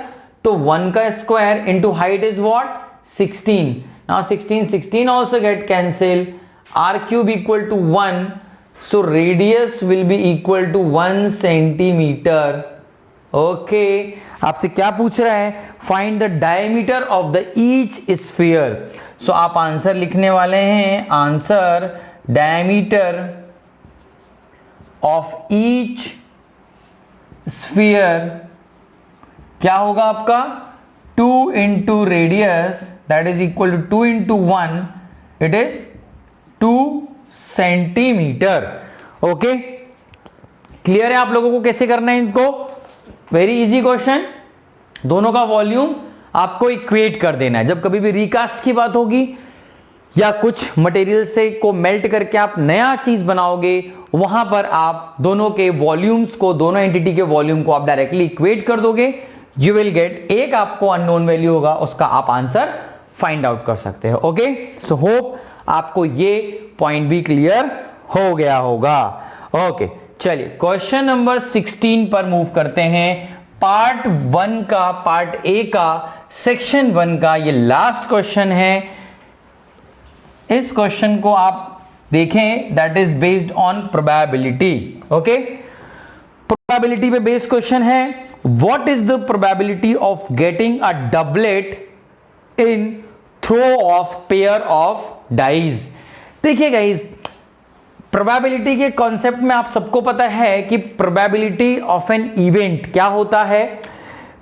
तो 1 का square into height is what, 16। Now 16 also get cancel, r cube equal to 1, so radius will be equal to 1 centimetre. Okay, आपसे क्या पूछ रहा है, find the diameter of the each sphere. So आप आंसर लिखने वाले हैं, answer diameter of each sphere क्या होगा आपका, 2 into radius that is equal to 2 into 1, it is 2 centimetre. Okay, clear है आप लोगों को कैसे करना है इनको, वेरी इजी क्वेश्चन। दोनों का वॉल्यूम आपको इक्वेट कर देना है, जब कभी भी रिकास्ट की बात होगी या कुछ मटेरियल से को मेल्ट करके आप नया चीज बनाओगे, वहां पर आप दोनों के वॉल्यूम्स को, दोनों एंटिटी के वॉल्यूम को आप डायरेक्टली इक्वेट कर दोगे, यू विल गेट, एक आपको अननोन वैल्यू होगा उसका आप आंसर फाइंड आउट कर सकते हो। ओके, सो होप आपको ये पॉइंट भी क्लियर हो गया होगा। ओके, चलिए क्वेश्चन नंबर 16 पर मूव करते हैं। पार्ट 1 का, पार्ट ए का, सेक्शन 1 का ये लास्ट क्वेश्चन है। इस क्वेश्चन को आप देखें, that is based on probability. Okay, probability पे बेस्ड क्वेश्चन है। What is the probability of getting a doublet in throw of pair of dies. देखिए गाइस, प्रोबेबिलिटी के कॉन्सेप्ट में आप सबको पता है कि प्रोबेबिलिटी ऑफ एन इवेंट क्या होता है।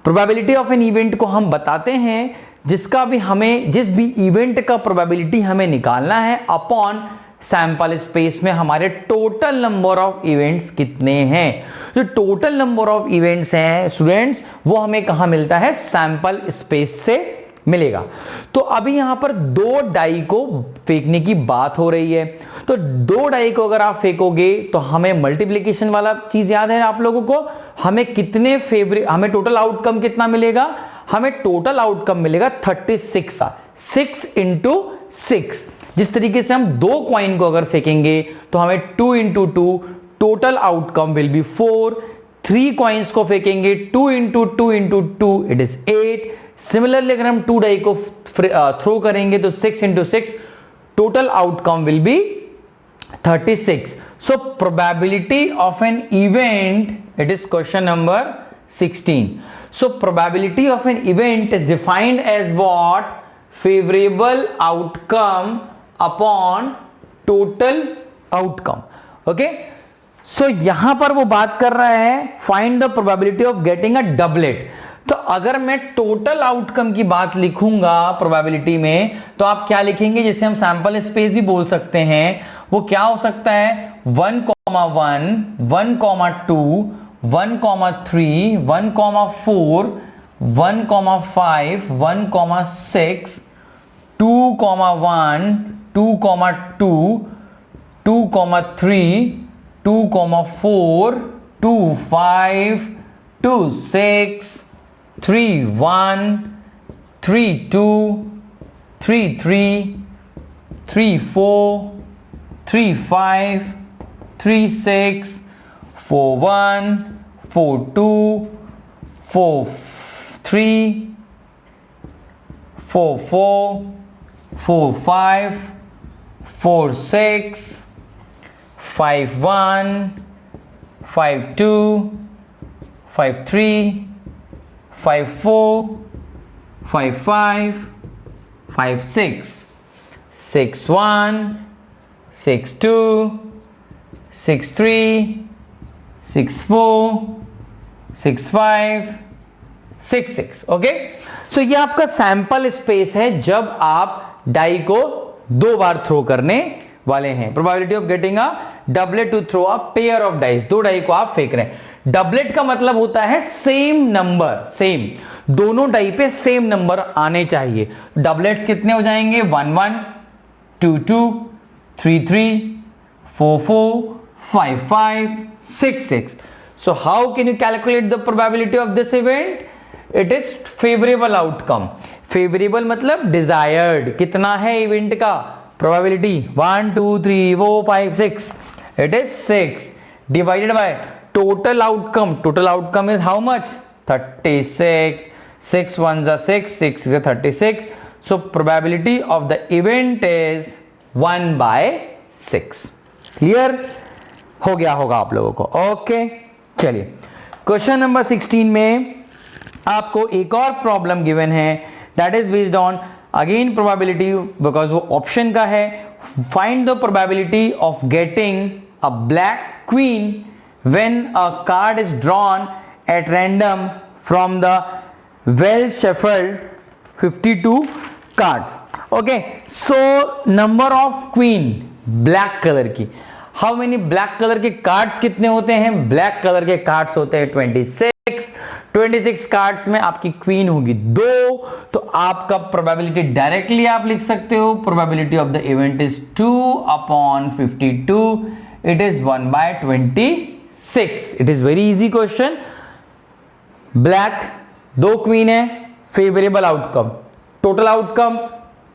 प्रोबेबिलिटी ऑफ एन इवेंट को हम बताते हैं जिसका भी हमें, जिस भी इवेंट का प्रोबेबिलिटी हमें निकालना है अपॉन सैंपल स्पेस में हमारे टोटल नंबर ऑफ इवेंट्स कितने हैं। जो टोटल नंबर ऑफ इवेंट्स हैं स्टूडेंट्स, वो हमें कहां मिलता है? सैंपल स्पेस से मिलेगा। तो अभी यहां पर दो डाई को फेंकने की बात हो रही है, तो दो डाई को अगर आप फेंकोगे तो हमें मल्टीप्लिकेशन वाला चीज याद है आप लोगों को, हमें कितने हमें टोटल आउटकम कितना मिलेगा? हमें टोटल आउटकम मिलेगा 36, 6 इंटू 6। जिस तरीके से हम दो कॉइन को अगर फेंकेंगे तो हमें 2 into 2, total outcome will be 4। 3 coins को फेंकेंगे 2 into 2 into 2, it is 8। Similarly अगर हम 2 डाई को थ्रो करेंगे तो 6 into 6, total outcome will be 36। So probability of an event, it is question number 16. So probability of an event is defined as what? Favorable outcome upon total outcome. Okay? So यहां पर वो बात कर रहा है find the probability of getting a doublet. तो अगर मैं टोटल आउटकम की बात लिखूंगा प्रोबेबिलिटी में, तो आप क्या लिखेंगे? जिसे हम सैंपल स्पेस भी बोल सकते हैं, वो क्या हो सकता है? 1, 1, 1, 2, 1, 3, 1, 4, 1, 5, 1, 6, 2, 1, 2, 2, 2, 3, 2, 4, 2, 5, 2, 6, 3, 1, 3, 2, 3, 3, 3, 4, 3, 5, 3, 6, 4, 1, 4, 2, 4, 3, 4, 4, 4, 5, 4, 6, 5, 1, 5, 2, 5, 3, 5, 4, 5, 5, 5, 6, 6, 1, 6, 2, 6, 3, 6, 4, 6, 5, 6, 6। ओके, सो ये आपका सैंपल स्पेस है जब आप डाई को दो बार थ्रो करने वाले हैं। Probability of getting a doublet to throw a pair of dice, दो डाई को आप फेंक रहे हैं। डबलेट का मतलब होता है सेम नंबर, सेम, दोनों डाई पे सेम नंबर आने चाहिए। डबलेट्स कितने हो जाएंगे? 1, 1, 2, 2, 3, 3, 4, 4, 5, 5, 6, 6. So how can you calculate the probability of this event? It is favorable outcome. Favorable मतलब desired, कितना है इवेंट का? Probability 1, 2, 3, 4, 5, 6. It is 6 divided by total outcome. Total outcome is how much? 36. 6 1s are 6, 6 is 36. So probability of the event is 1/6. Clear हो गया होगा आप लोगों को? ओके, चलिए क्वेश्चन नंबर 16 में आपको एक और प्रॉब्लम गिवन है, that is based on again probability, because वो ऑप्शन का है। Find the probability of getting a black queen when a card is drawn at random from the well shuffled 52 cards. Okay, so number of queen black colour की, how many black colour के cards कितने होते हैं? Black colour के cards होते हैं 26। 26 cards में आपकी क्वीन होगी 2, तो आपका प्रोबेबिलिटी डायरेक्टली आप लिख सकते हो, probability of the event is 2/52, it is 1/26। It is very easy question. Black, 2 queen है, favourable outcome, total outcome,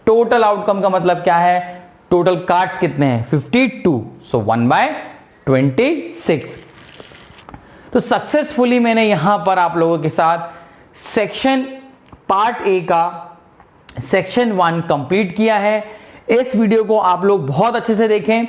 total outcome का मतलब क्या है? टोटल कार्ड्स कितने हैं? 52, सो 1/26। तो सक्सेसफुली मैंने यहां पर आप लोगों के साथ सेक्शन पार्ट ए का सेक्शन 1 कंप्लीट किया है। इस वीडियो को आप लोग बहुत अच्छे से देखें,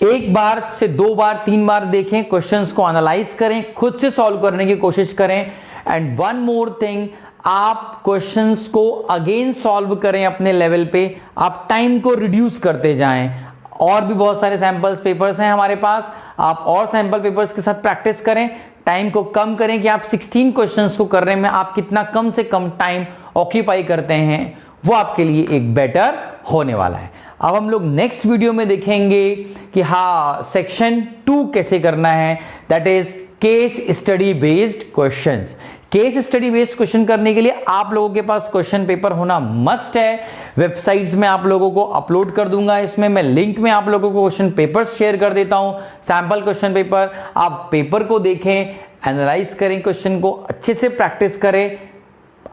एक बार से 2 बार 3 बार देखें, क्वेश्चंस को एनालाइज करें, खुद से सॉल्व करने की कोशिश करें। एंड वन मोर थिंग, आप क्वेश्चंस को अगेन सॉल्व करें अपने लेवल पे, आप टाइम को रिड्यूस करते जाएं। और भी बहुत सारे सैंपल्स पेपर्स हैं हमारे पास, आप और सैंपल पेपर्स के साथ प्रैक्टिस करें, टाइम को कम करें कि आप 16 क्वेश्चंस को करने में आप कितना कम से कम टाइम ऑक्यूपाई करते हैं, वो आपके लिए एक बेटर होने वाला है। अब हम लोग नेक्स्ट वीडियो में देखेंगे कि हाँ सेक्शन 2 कैसे करना है, that is case study based questions. Case study based question करने के लिए आप लोगों के पास क्वेश्चन पेपर होना मस्ट है। वेबसाइट्स में आप लोगों को अपलोड कर दूंगा, इसमें मैं लिंक में आप लोगों को क्वेश्चन पेपर शेयर कर देता हूं, सैंपल क्वेश्चन पेपर। आप पेपर को देखें, एनालाइज करें, क्वेश्चन को अच्छे से प्रैक्टिस करें,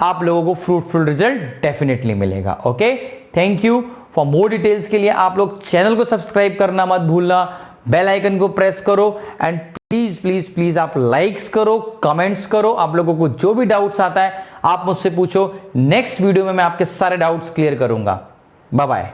आप लोगों को फ्रूटफुल रिजल्ट डेफिनेटली मिलेगा। Okay, thank you. For more details के लिए आप लोग चैनल को सब्सक्राइब करना मत भूलना, बेल आइकन को प्रेस करो एंड प्लीज प्लीज प्लीज आप लाइक्स करो, कमेंट्स करो। आप लोगों को जो भी डाउट्स आता है आप मुझसे पूछो, नेक्स्ट वीडियो में मैं आपके सारे डाउट्स क्लियर करूंगा। Bye bye.